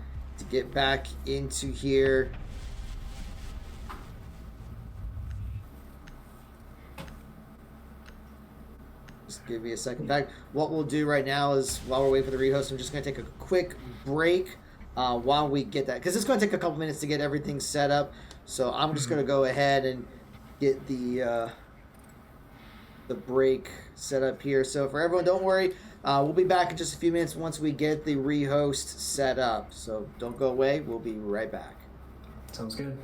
get back into here. Just give me a second back. What we'll do right now is, while we're waiting for the rehost, I'm just going to take a quick break while we get that. Because it's going to take a couple minutes to get everything set up. So I'm just going to go ahead and get the break set up here. So for everyone, don't worry. We'll be back in just a few minutes once we get the rehost set up. So don't go away. We'll be right back. Sounds good.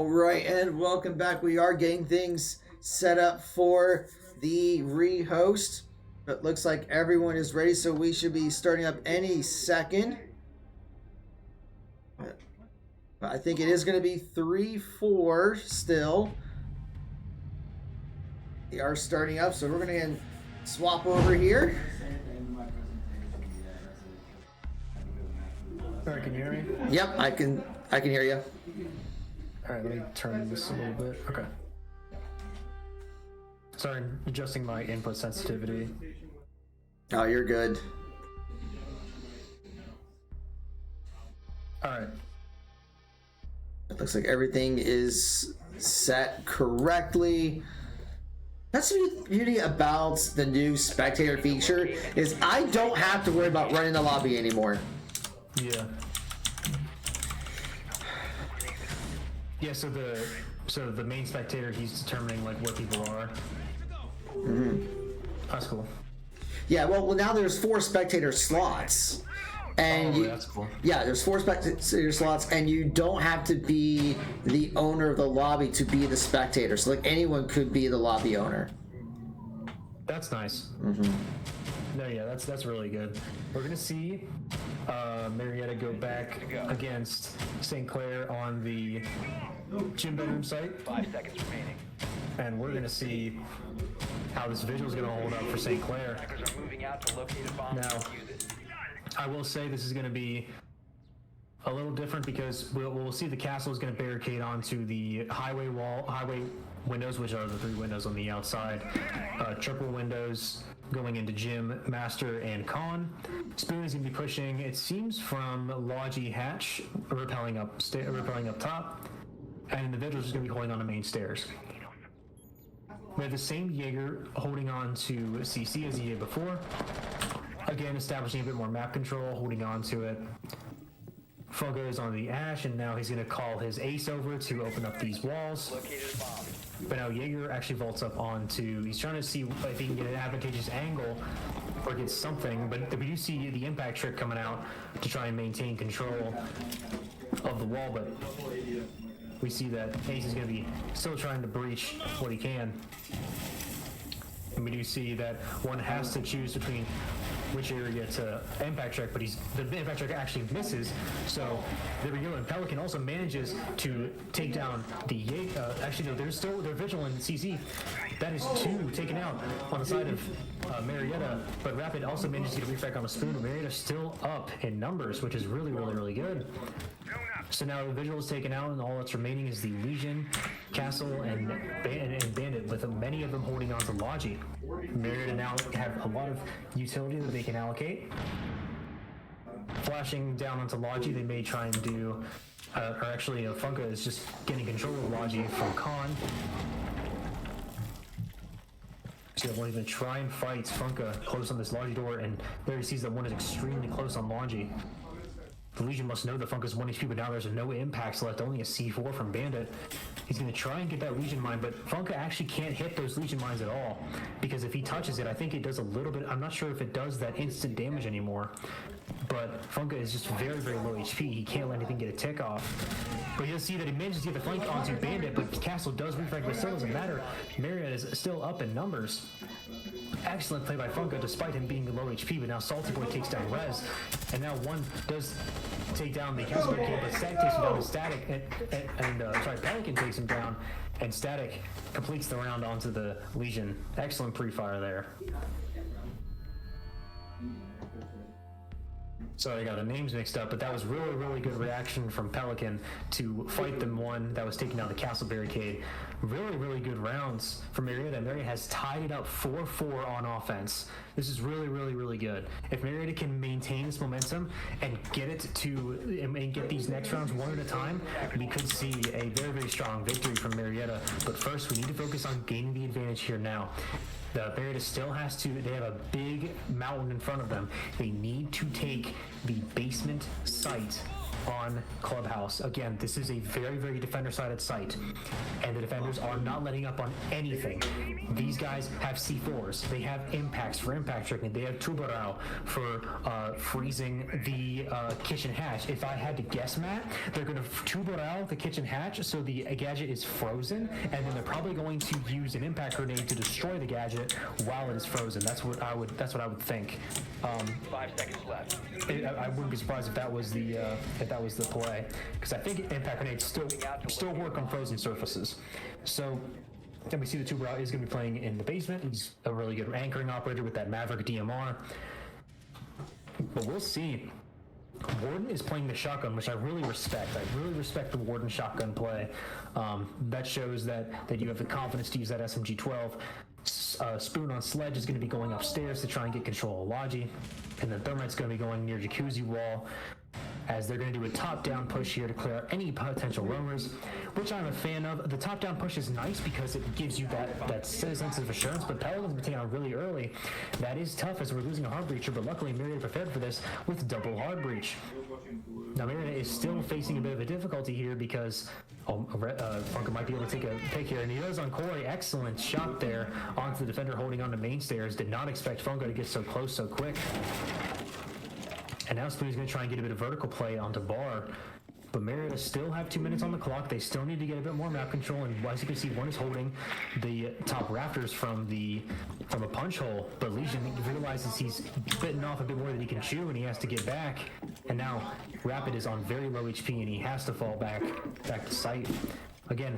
All right, and welcome back. We are getting things set up for the re-host. It looks like everyone is ready, so we should be starting up any second. But I think it is going to be 3-4 still. They are starting up, so we're going to swap over here. All right, can you hear me? Yep, I can hear you. All right, let me turn this a little bit. Okay. Sorry, adjusting my input sensitivity. Oh, you're good. All right. It looks like everything is set correctly. That's the beauty about the new spectator feature is I don't have to worry about running the lobby anymore. Yeah. Yeah, so the main spectator, he's determining like where people are. Mm-hmm. That's cool. Yeah, well now there's 4 spectator slots. And that's cool. Yeah, there's 4 spectator slots, and you don't have to be the owner of the lobby to be the spectator. So like anyone could be the lobby owner. That's nice. Mm-hmm. No, yeah, that's really good. We're gonna see Marietta go back against St. Clair on the gym bedroom site. 5 seconds remaining. And we're gonna see how this visual is gonna hold up for St. Clair. Hackers are moving out to locate a bomb Now, and defuse it. I will say this is going to be a little different because we'll see the castle is going to barricade onto the highway windows, which are the 3 windows on the outside. Triple windows going into gym, master, and con. Spoon is going to be pushing, it seems, from Logi hatch, repelling up top, and individuals is going to be holding on to main stairs. We have the same Jaeger holding on to CC as he did before. Again, establishing a bit more map control, holding on to it. Funko is on the Ash, and now he's going to call his Ace over to open up these walls. Located a bomb. But now Jaeger actually vaults up onto... He's trying to see if he can get an advantageous angle or get something, but we do see the impact trick coming out to try and maintain control of the wall, but we see that Ace is going to be still trying to breach what he can. And we do see that one has to choose between which area to impact track, but the impact track actually misses. So there we go. And Pelican also manages to take down the actually no, they're vigilant CZ. That is 2 taken out on the side of Marietta, but Rapid also manages to get a refract on a Spoon. Marietta still up in numbers, which is really, really, really good. So now the Vigil is taken out, and all that's remaining is the Legion, Castle, and Bandit, with many of them holding on to Logi. Marietta now have a lot of utility that they can allocate. Flashing down onto Logi, they may try and do, or actually Funka is just getting control of Logi from Khan. So they won't even try and fight Funka close on this Logi door, and there he sees that one is extremely close on Logi. The Legion must know that Funka's 1 HP, but now there's no impacts left, only a C4 from Bandit. He's going to try and get that Legion mine, but Funka actually can't hit those Legion mines at all. Because if he touches it, I think it does a little bit. I'm not sure if it does that instant damage anymore. But Funka is just very, very low HP. He can't let anything get a tick off. But you'll see that he manages to get the flank onto Bandit, but Castle does refrag, but still doesn't matter. Marietta is still up in numbers. Excellent play by Funka despite him being low HP, but now Salty Boy takes down Rez, and now one does take down the Castle Barricade, but Static takes him down with Static, and Pelican takes him down, and Static completes the round onto the Legion. Excellent pre-fire there. Sorry, I got the names mixed up, but that was really, really good reaction from Pelican to fight the one that was taking down the Castle Barricade. Really, really good rounds from Marietta. Marietta has tied it up 4-4 on offense. This is really, really, really good. If Marietta can maintain this momentum and get it to and get these next rounds one at a time, we could see a very, very strong victory from Marietta. But first, we need to focus on gaining the advantage here now. The Marietta still has to, they have a big mountain in front of them. They need to take the basement site on Clubhouse. Again, this is a very, very defender-sided site, and the defenders are not letting up on anything. These guys have C4s. They have impacts for impact tricking. They have Tubarao for freezing the kitchen hatch. If I had to guess, Matt, they're going to Tubarao the kitchen hatch so the gadget is frozen, and then they're probably going to use an impact grenade to destroy the gadget while it is frozen. That's what I would think. 5 seconds left. I wouldn't be surprised if that was the play, because I think impact grenades still work on frozen surfaces. So then we see the Tubarao is going to be playing in the basement. He's a really good anchoring operator with that Maverick DMR. But we'll see. Warden is playing the shotgun, which I really respect. I really respect the Warden shotgun play. That shows that you have the confidence to use that SMG-12. Spoon on Sledge is going to be going upstairs to try and get control of Logi. And then Thermite's going to be going near Jacuzzi Wall, as they're going to do a top-down push here to clear out any potential roamers, which I'm a fan of. The top-down push is nice because it gives you that sense of assurance, but Pelican's been taken out really early. That is tough as we're losing a hard breacher, but luckily Marietta prepared for this with double hard breach. Now Marietta is still facing a bit of a difficulty here because Funka might be able to take a pick here, and he does on Corey. Excellent shot there onto the defender holding on to main stairs. Did not expect Funka to get so close so quick. And now Spoon's going to try and get a bit of vertical play onto Bar. But Marietta still have 2 minutes on the clock. They still need to get a bit more map control. And as you can see, one is holding the top rafters from a punch hole. But Legion realizes he's bitten off a bit more than he can chew, and he has to get back. And now Rapid is on very low HP, and he has to fall back to site. Again,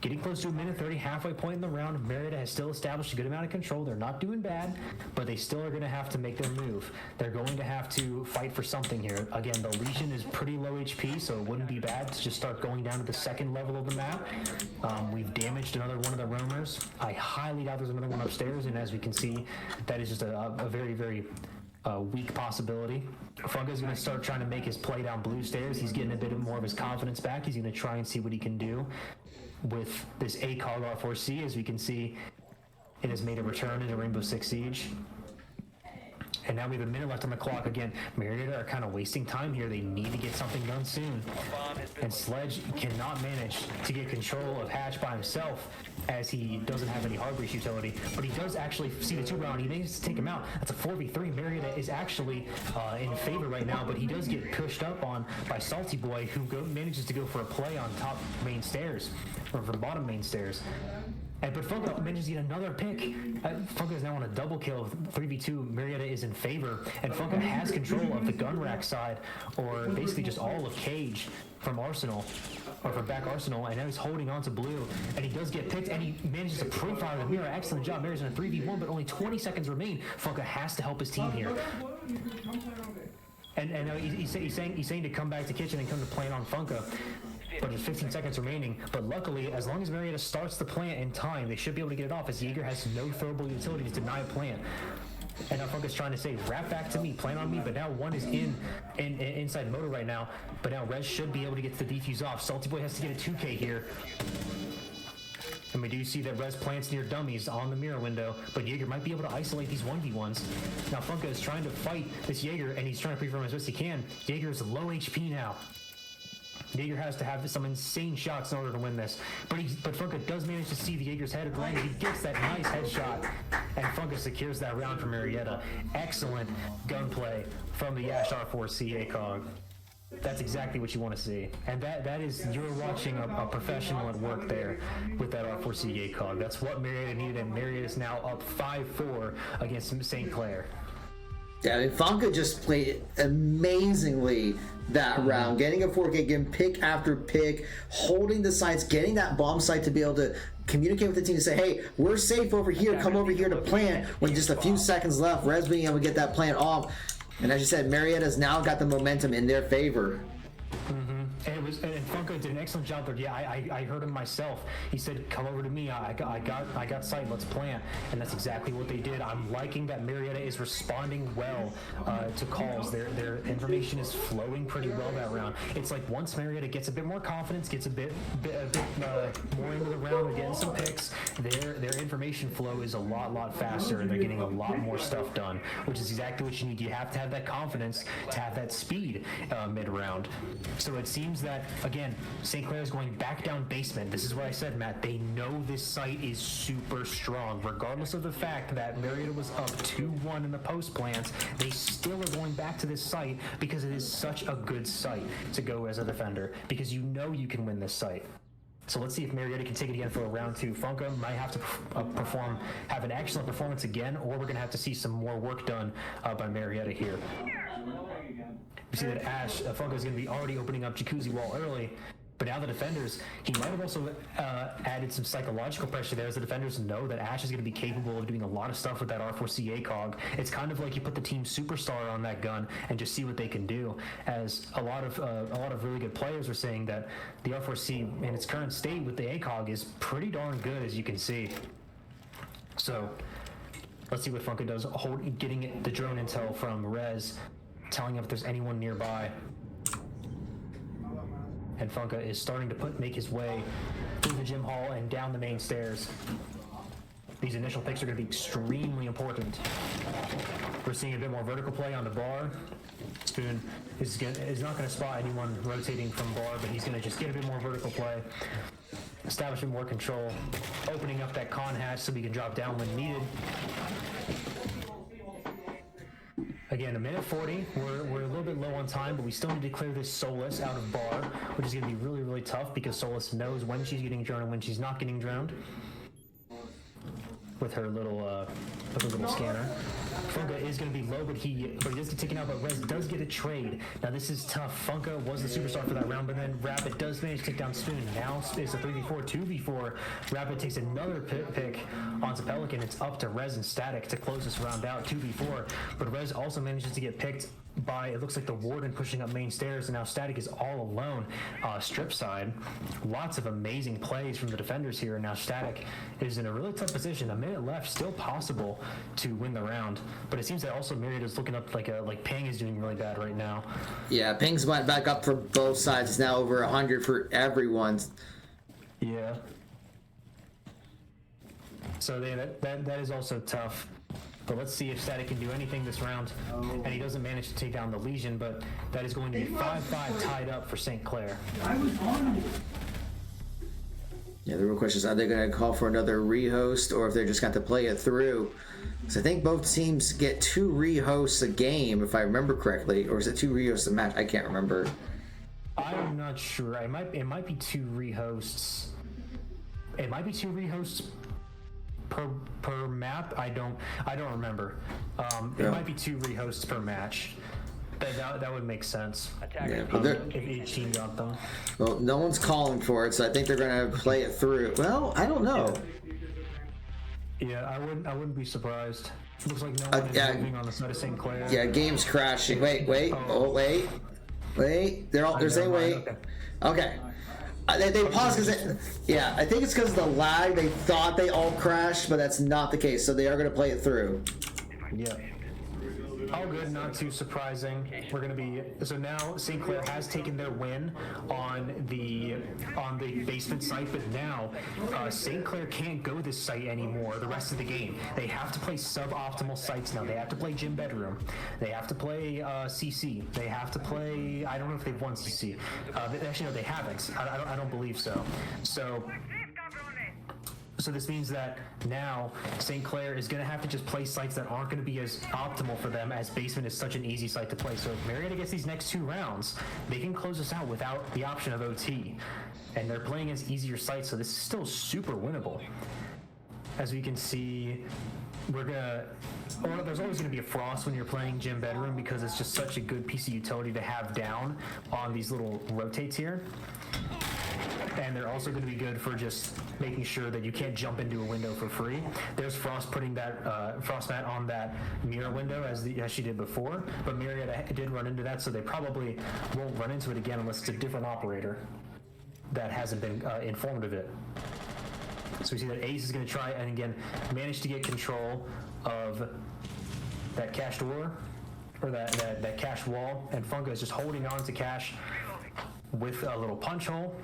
getting close to a minute 30, halfway point in the round. Marietta has still established a good amount of control. They're not doing bad, but they still are going to have to make their move. They're going to have to fight for something here. Again, the Legion is pretty low HP, so it wouldn't be bad to just start going down to the second level of the map. We've damaged another one of the roamers. I highly doubt there's another one upstairs, and as we can see, that is just a very, very weak possibility. Funka's going to start trying to make his play down blue stairs. He's getting a bit more of his confidence back. He's going to try and see what he can do with this ACOG R4C. As we can see, it has made a return into Rainbow Six Siege. And now we have a minute left on the clock. Again, Marietta are kind of wasting time here. They need to get something done soon. And Sledge cannot manage to get control of Hatch by himself, as he doesn't have any hard breach utility. But he does actually see the Tubarao, and he needs to take him out. That's a 4v3. Marietta is actually in favor right now, but he does get pushed up on by Salty Boy, who manages to go for a play on top main stairs, or from bottom main stairs. But Funka manages to get another pick. Funka is now on a double kill. 3v2, Marietta is in favor, and Funka has control of the gun rack side, or basically just all of Cage from Arsenal, or from back Arsenal, and now he's holding on to blue, and he does get picked, and he manages to pre-fire the mirror. Excellent job. Maria's in a 3v1, but only 20 seconds remain. Funka has to help his team here. And he's saying to come back to kitchen and come to plant on Funka. But there's 15 seconds remaining. But luckily, as long as Marietta starts the plant in time, they should be able to get it off, as Jaeger has no throwable utilities to deny a plant. And now Funka's trying to say, wrap back to me, plant on me, but now one is inside motor right now. But now Rez should be able to get the defuse off. Salty Boy has to get a 2K here. And we do see that Rez plants near dummies on the mirror window, but Jaeger might be able to isolate these 1v1s. Now Funka is trying to fight this Jaeger, and he's trying to pre-firm as best he can. Jaeger is low HP now. Jaeger has to have some insane shots in order to win this. But Funka does manage to see the Jaeger's head at the lane. He gets that nice headshot, and Funka secures that round for Marietta. Excellent gunplay from the Ash R4C ACOG. That's exactly what you want to see. And that is, you're watching a professional at work there with that R4C ACOG. That's what Marietta needed, and Marietta is now up 5-4 against St. Clair. Yeah, I mean, Funka just played amazingly that round, getting a 4K, getting pick after pick, holding the sites, getting that bomb site to be able to communicate with the team and say, hey, we're safe over here, come over here to plant, when just a few seconds left, Rez being able to get that plant off. And as you said, Marietta's now got the momentum in their favor. And was, and Funko did an excellent job there. Yeah, I heard him myself. He said, "Come over to me. I got sight. Let's plant." And that's exactly what they did. I'm liking that Marietta is responding well to calls. Their information is flowing pretty well that round. It's like once Marietta gets a bit more confidence, gets a bit more into the round, they're getting some picks. Their information flow is a lot faster, and they're getting a lot more stuff done, which is exactly what you need. You have to have that confidence to have that speed mid-round. So it seems that, again, St. Clair is going back down basement. This is what I said, Matt. They know this site is super strong. Regardless of the fact that Marietta was up 2-1 in the post plans, they still are going back to this site because it is such a good site to go as a defender, because you know you can win this site. So let's see if Marietta can take it again for a round 2. Funko might have to have an excellent performance again, or we're going to have to see some more work done by Marietta here. We see that Ash, Funko is going to be already opening up Jacuzzi Wall early, but now the defenders, he might have also added some psychological pressure there, as the defenders know that Ash is going to be capable of doing a lot of stuff with that R4C ACOG. It's kind of like you put the team superstar on that gun and just see what they can do, as a lot of really good players are saying that the R4C in its current state with the ACOG is pretty darn good, as you can see. So let's see what Funko does, getting the drone intel from Rez, telling him if there's anyone nearby. And Funka is starting to make his way through the gym hall and down the main stairs. These initial picks are going to be extremely important. We're seeing a bit more vertical play on the bar. Spoon is not going to spot anyone rotating from bar, but he's going to just get a bit more vertical play, establishing more control, opening up that con hatch so we can drop down when needed. Again, 1:40. We're a little bit low on time, but we still need to clear this Solus out of bar, which is going to be really tough because Solus knows when she's getting drowned and when she's not getting drowned with her little scanner. Funka is going to be low, but he does get taken out, but Rez does get a trade. Now this is tough. Funka was the superstar for that round, but then Rapid does manage to take down Spoon. Now it's a 3v4, 2v4. Rapid takes another pick onto Pelican. It's up to Rez and Static to close this round out, 2v4. But Rez also manages to get picked by, it looks like, the Warden pushing up main stairs, and now Static is all alone strip side. Lots of amazing plays from the defenders here, and now Static is in a really tough position. A minute left, still possible to win the round, but it seems that also Myriad is looking up like Ping is doing really bad right now. Yeah, Ping's went back up for both sides. It's now over 100 for everyone. Yeah. So that is also tough. But let's see if Static can do anything this round. And he doesn't manage to take down the Legion, but that is going to be 5-5 tied up for St. Clair. Yeah, the real question is, are they going to call for another rehost, or if they're just going to play it through? Because I think both teams get 2 rehosts a game, if I remember correctly. Or is it 2 rehosts a match? I can't remember. I'm not sure. It might be 2 rehosts. It might be 2 rehosts per map. I don't remember. It might be 2 rehosts per match. That would make sense. Yeah, but if each team got them. Well, no one's calling for it, so I think they're going to play it through. Well, I don't know. Yeah, I wouldn't be surprised. Looks like no one is moving on the side of St. Clair. Yeah, game's crashing. Wait. Wait. They're saying wait. Okay. They paused because I think it's because of the lag. They thought they all crashed, but that's not the case. So they are going to play it through. Yeah. All good, not too surprising. We're going to be, so now St. Clair has taken their win on the basement site, but now St. Clair can't go this site anymore the rest of the game. They have to play suboptimal sites now. They have to play Gym Bedroom. They have to play CC. They have to play, I don't know if they've won CC. Actually, no, they haven't. I don't believe so. So this means that now St. Clair is going to have to just play sites that aren't going to be as optimal for them, as basement is such an easy site to play. So if Marietta gets these next 2 rounds, they can close this out without the option of OT. And they're playing as easier sites, so this is still super winnable. As we can see, there's always going to be a frost when you're playing Gym Bedroom, because it's just such a good piece of utility to have down on these little rotates here. And they're also going to be good for just making sure that you can't jump into a window for free. There's Frost putting that Frost mat on that mirror window as she did before, but Marietta did run into that, so they probably won't run into it again unless it's a different operator that hasn't been informed of it. So we see that Ace is going to try and again manage to get control of that cash door, or that cash wall, and Funka is just holding on to cash with a little punch hole.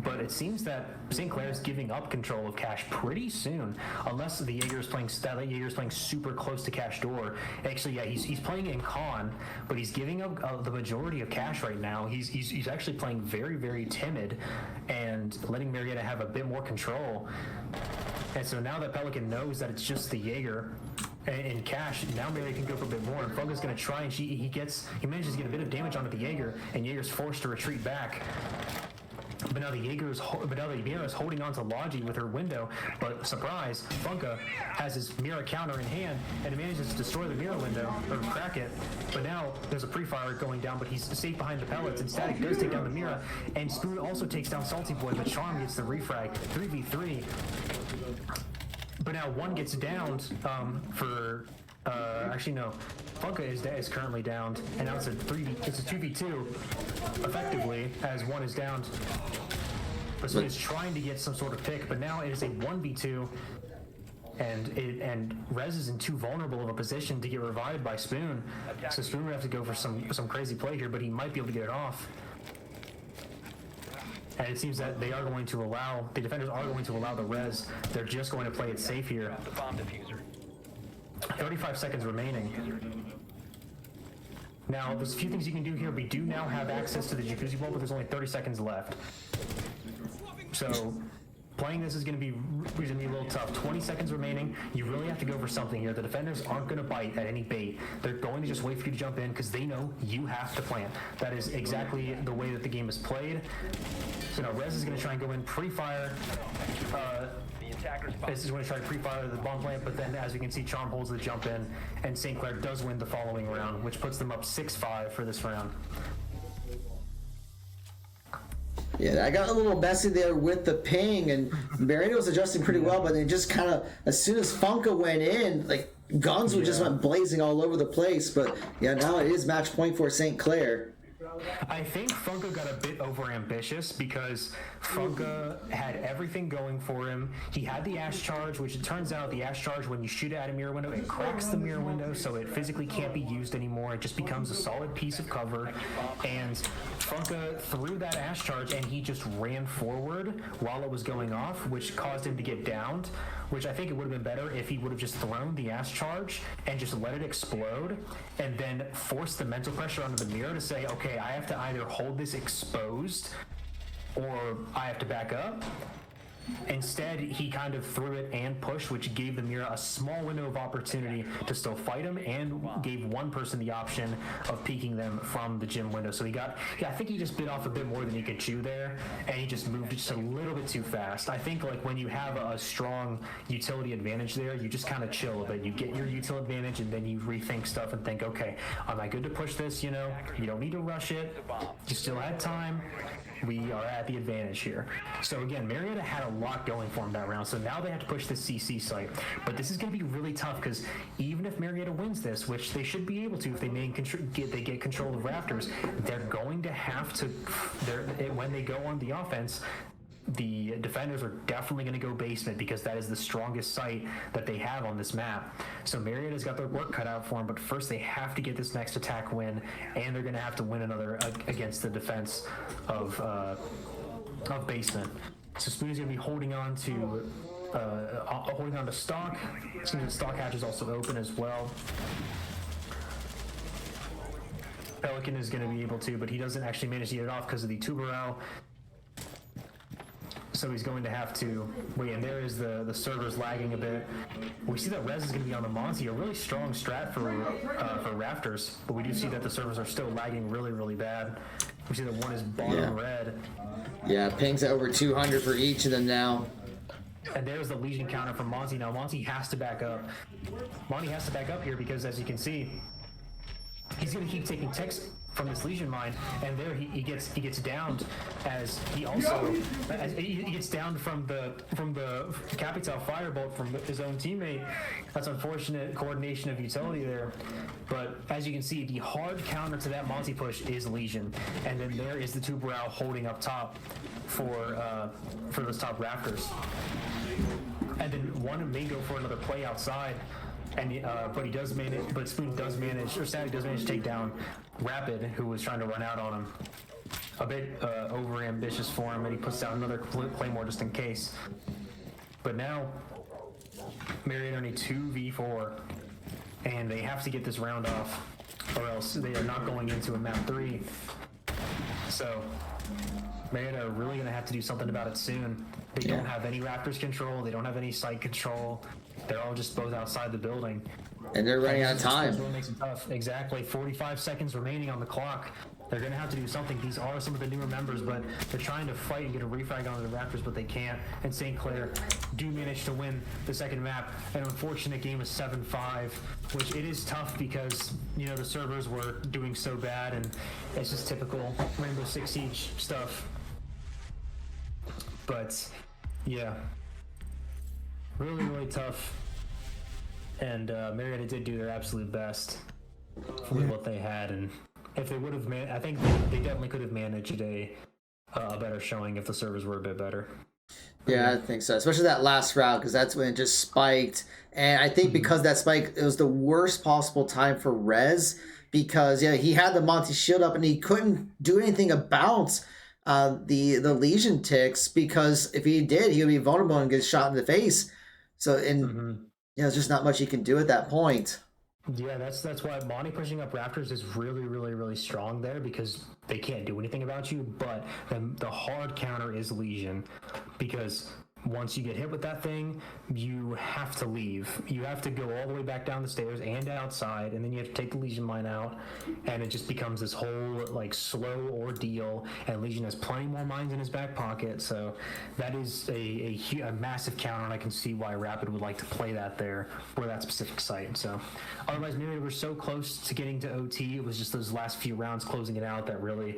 But it seems that St. Clair is giving up control of cash pretty soon, unless the Jaeger's playing super close to cash door. Actually, yeah, he's playing in con, but he's giving up the majority of cash right now. He's actually playing very, very timid and letting Marietta have a bit more control. And so now that Pelican knows that it's just the Jaeger and cash, now Marietta can go for a bit more, and Funka's going to try, and he manages to get a bit of damage onto the Jaeger, and Jaeger's forced to retreat back. But now the Mirror is holding on to Logi with her window, but surprise, Funka has his mirror counter in hand and manages to destroy the mirror window, or crack it. But now there's a pre-fire going down, but he's safe behind the pellets, and Static does take down the mirror, and Spoon also takes down Salty Boy, but Charm gets the refrag, 3v3. But now one gets downed for... actually no, Funka is currently downed, and now it's a 2v2 effectively as one is downed. But so he's trying to get some sort of pick, but now it is a 1v2, and Rez is in too vulnerable of a position to get revived by Spoon. So Spoon would have to go for some crazy play here, but he might be able to get it off. And it seems that the defenders are going to allow the Rez. They're just going to play it safe here. 35 seconds remaining. Now, there's a few things you can do here. We do now have access to the jacuzzi ball, but there's only 30 seconds left. So, playing this is going to be a little tough. 20 seconds remaining. You really have to go for something here. The defenders aren't going to bite at any bait. They're going to just wait for you to jump in because they know you have to plant. That is exactly the way that the game is played. So now Rez is going to try and go in pre-fire. This is going to try to pre-fire the bomb plant, but then as we can see, Charm holds the jump in, and St. Clair does win the following round, which puts them up 6-5 for this round. Yeah, I got a little messy there with the ping, and Marietta was adjusting pretty well, but then just kind of, as soon as Funka went in, like, guns just went blazing all over the place. But yeah, now it is match point for St. Clair. I think Funka got a bit overambitious because Funka had everything going for him. He had the Ash Charge, which it turns out the Ash Charge, when you shoot it at a mirror window, it cracks the mirror window, so it physically can't be used anymore. It just becomes a solid piece of cover. And Funka threw that Ash Charge, and he just ran forward while it was going off, which caused him to get downed, which I think it would have been better if he would have just thrown the Ash Charge and just let it explode, and then force the mental pressure onto the mirror to say, okay, I have to either hold this exposed or I have to back up. Instead, he kind of threw it and pushed, which gave the mirror a small window of opportunity to still fight him, and gave one person the option of peeking them from the gym window. So I think he just bit off a bit more than he could chew there, and he just moved just a little bit too fast. I think like when you have a strong utility advantage there, you just kind of chill a bit. You get your utility advantage, and then you rethink stuff and think, okay, am I good to push this? You know, you don't need to rush it. You still had time. We are at the advantage here. So again, Marietta had a lot going for him that round, so now they have to push the CC site. But this is going to be really tough because even if Marietta wins this, which they should be able to if they get control of Rafters, they're going to have to, when they go on the offense, the defenders are definitely going to go basement because that is the strongest site that they have on this map. So Marietta's got their work cut out for them, but first they have to get this next attack win, and they're going to have to win another against the defense of basement. So Spoon is going to be holding on to stock. It seems that stock hatch is also open as well. Pelican is going to be able to, but he doesn't actually manage to get it off because of the Tuberel. So he's going to have to wait, and there is the servers lagging a bit. We see that Rez is going to be on the Monty, a really strong strat for Rafters, but we do see that the servers are still lagging really, really bad. We see that one is bottom red. Yeah, pings at over 200 for each of them now. And there's the Legion counter from Monty. Now Monty has to back up. Monty has to back up here because, as you can see, he's going to keep taking ticks from this Legion mine, and there he gets downed as he also he gets downed from the Capital firebolt from his own teammate. That's unfortunate coordination of utility there, but as you can see, the hard counter to that Monty push is Legion, and then there is the two Brow holding up top for those top rafters, and then one may go for another play outside. And but he does manage. But Spoon does manage, or Sadie does manage to take down Rapid, who was trying to run out on him. A bit over ambitious for him, and he puts down another claymore just in case. But now, Marietta only 2v4, and they have to get this round off, or else they are not going into a map 3. So Marietta are really going to have to do something about it soon. They don't have any Raptors control. They don't have any site control. They're all just both outside the building. And they're running out of time. Really makes it tough. Exactly. 45 seconds remaining on the clock. They're going to have to do something. These are some of the newer members, but they're trying to fight and get a refrag onto the Raptors, but they can't. And St. Clair do manage to win the second map. An unfortunate game of 7-5, which it is tough because, you know, the servers were doing so bad, and it's just typical Rainbow Six Siege stuff. But, yeah. Really, really tough. And Marietta did do their absolute best for what they had, and if they would have I think they definitely could have managed a better showing if the servers were a bit better. Yeah, I think so. Especially that last round, because that's when it just spiked. And I think because that spike, it was the worst possible time for Rez, because he had the Monty shield up and he couldn't do anything about the Legion ticks, because if he did, he would be vulnerable and get shot in the face. So there's just not much he can do at that point. Yeah, that's why Monty pushing up Raptors is really, really, really strong there, because they can't do anything about you. But the hard counter is Legion, because once you get hit with that thing, you have to leave. You have to go all the way back down the stairs and outside, and then you have to take the Legion mine out, and it just becomes this whole like slow ordeal. And Legion has plenty more mines in his back pocket, so that is a massive counter, and I can see why Rapid would like to play that there for that specific site. So otherwise, maybe we're so close to getting to OT. It was just those last few rounds closing it out that really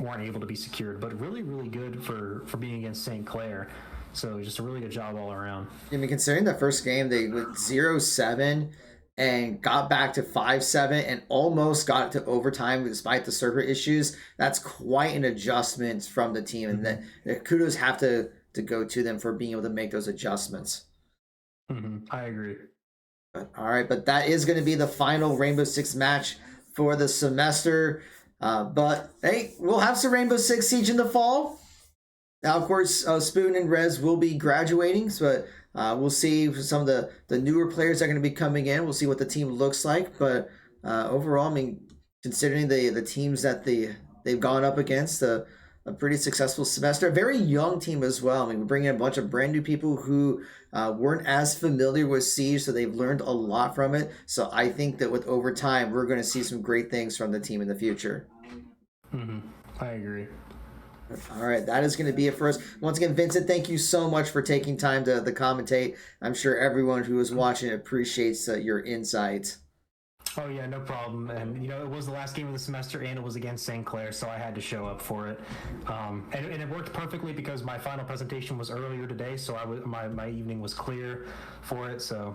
weren't able to be secured. But really, really good for being against St. Clair. So just a really good job all around. I mean, considering the first game, they went 0-7 and got back to 5-7 and almost got to overtime despite the server issues. That's quite an adjustment from the team. And then kudos have to go to them for being able to make those adjustments. I agree. All right, but that is going to be the final Rainbow Six match for the semester. But, hey, we'll have some Rainbow Six Siege in the fall. Now, of course, Spoon and Rez will be graduating, so we'll see some of the newer players that are going to be coming in. We'll see what the team looks like. But overall, I mean, considering the teams that they've gone up against, a pretty successful semester. A very young team as well. I mean, we're bringing in a bunch of brand new people who weren't as familiar with Siege, so they've learned a lot from it. So I think that with over time, we're going to see some great things from the team in the future. I agree. All right, that is going to be it for us. Once again, Vincent, thank you so much for taking time to commentate. I'm sure everyone who is watching appreciates your insights. Oh, yeah, no problem. And, it was the last game of the semester, and it was against St. Clair, so I had to show up for it. And it worked perfectly because my final presentation was earlier today, so my evening was clear for it, so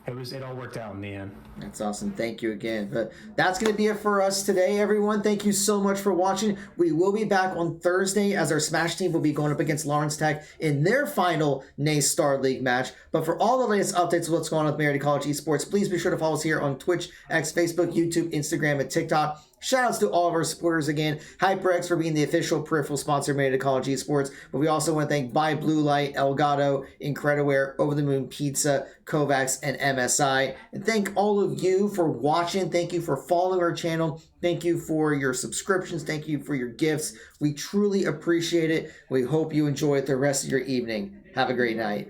it all worked out in the end. That's awesome. Thank you again. But that's going to be it for us today, everyone. Thank you so much for watching. We will be back on Thursday as our Smash team will be going up against Lawrence Tech in their final NACE Starleague match. But for all the latest updates of what's going on with Marietta College Esports, please be sure to follow us here on Twitch, X, Facebook, YouTube, Instagram, and TikTok. Shoutouts to all of our supporters again. HyperX for being the official peripheral sponsor of Marietta College Esports. But we also want to thank Buy Blue Light, Elgato, Incrediware, Over the Moon Pizza, Kovacs, and MSI. And thank all of you for watching. Thank you for following our channel. Thank you for your subscriptions. Thank you for your gifts. We truly appreciate it. We hope you enjoy the rest of your evening. Have a great night.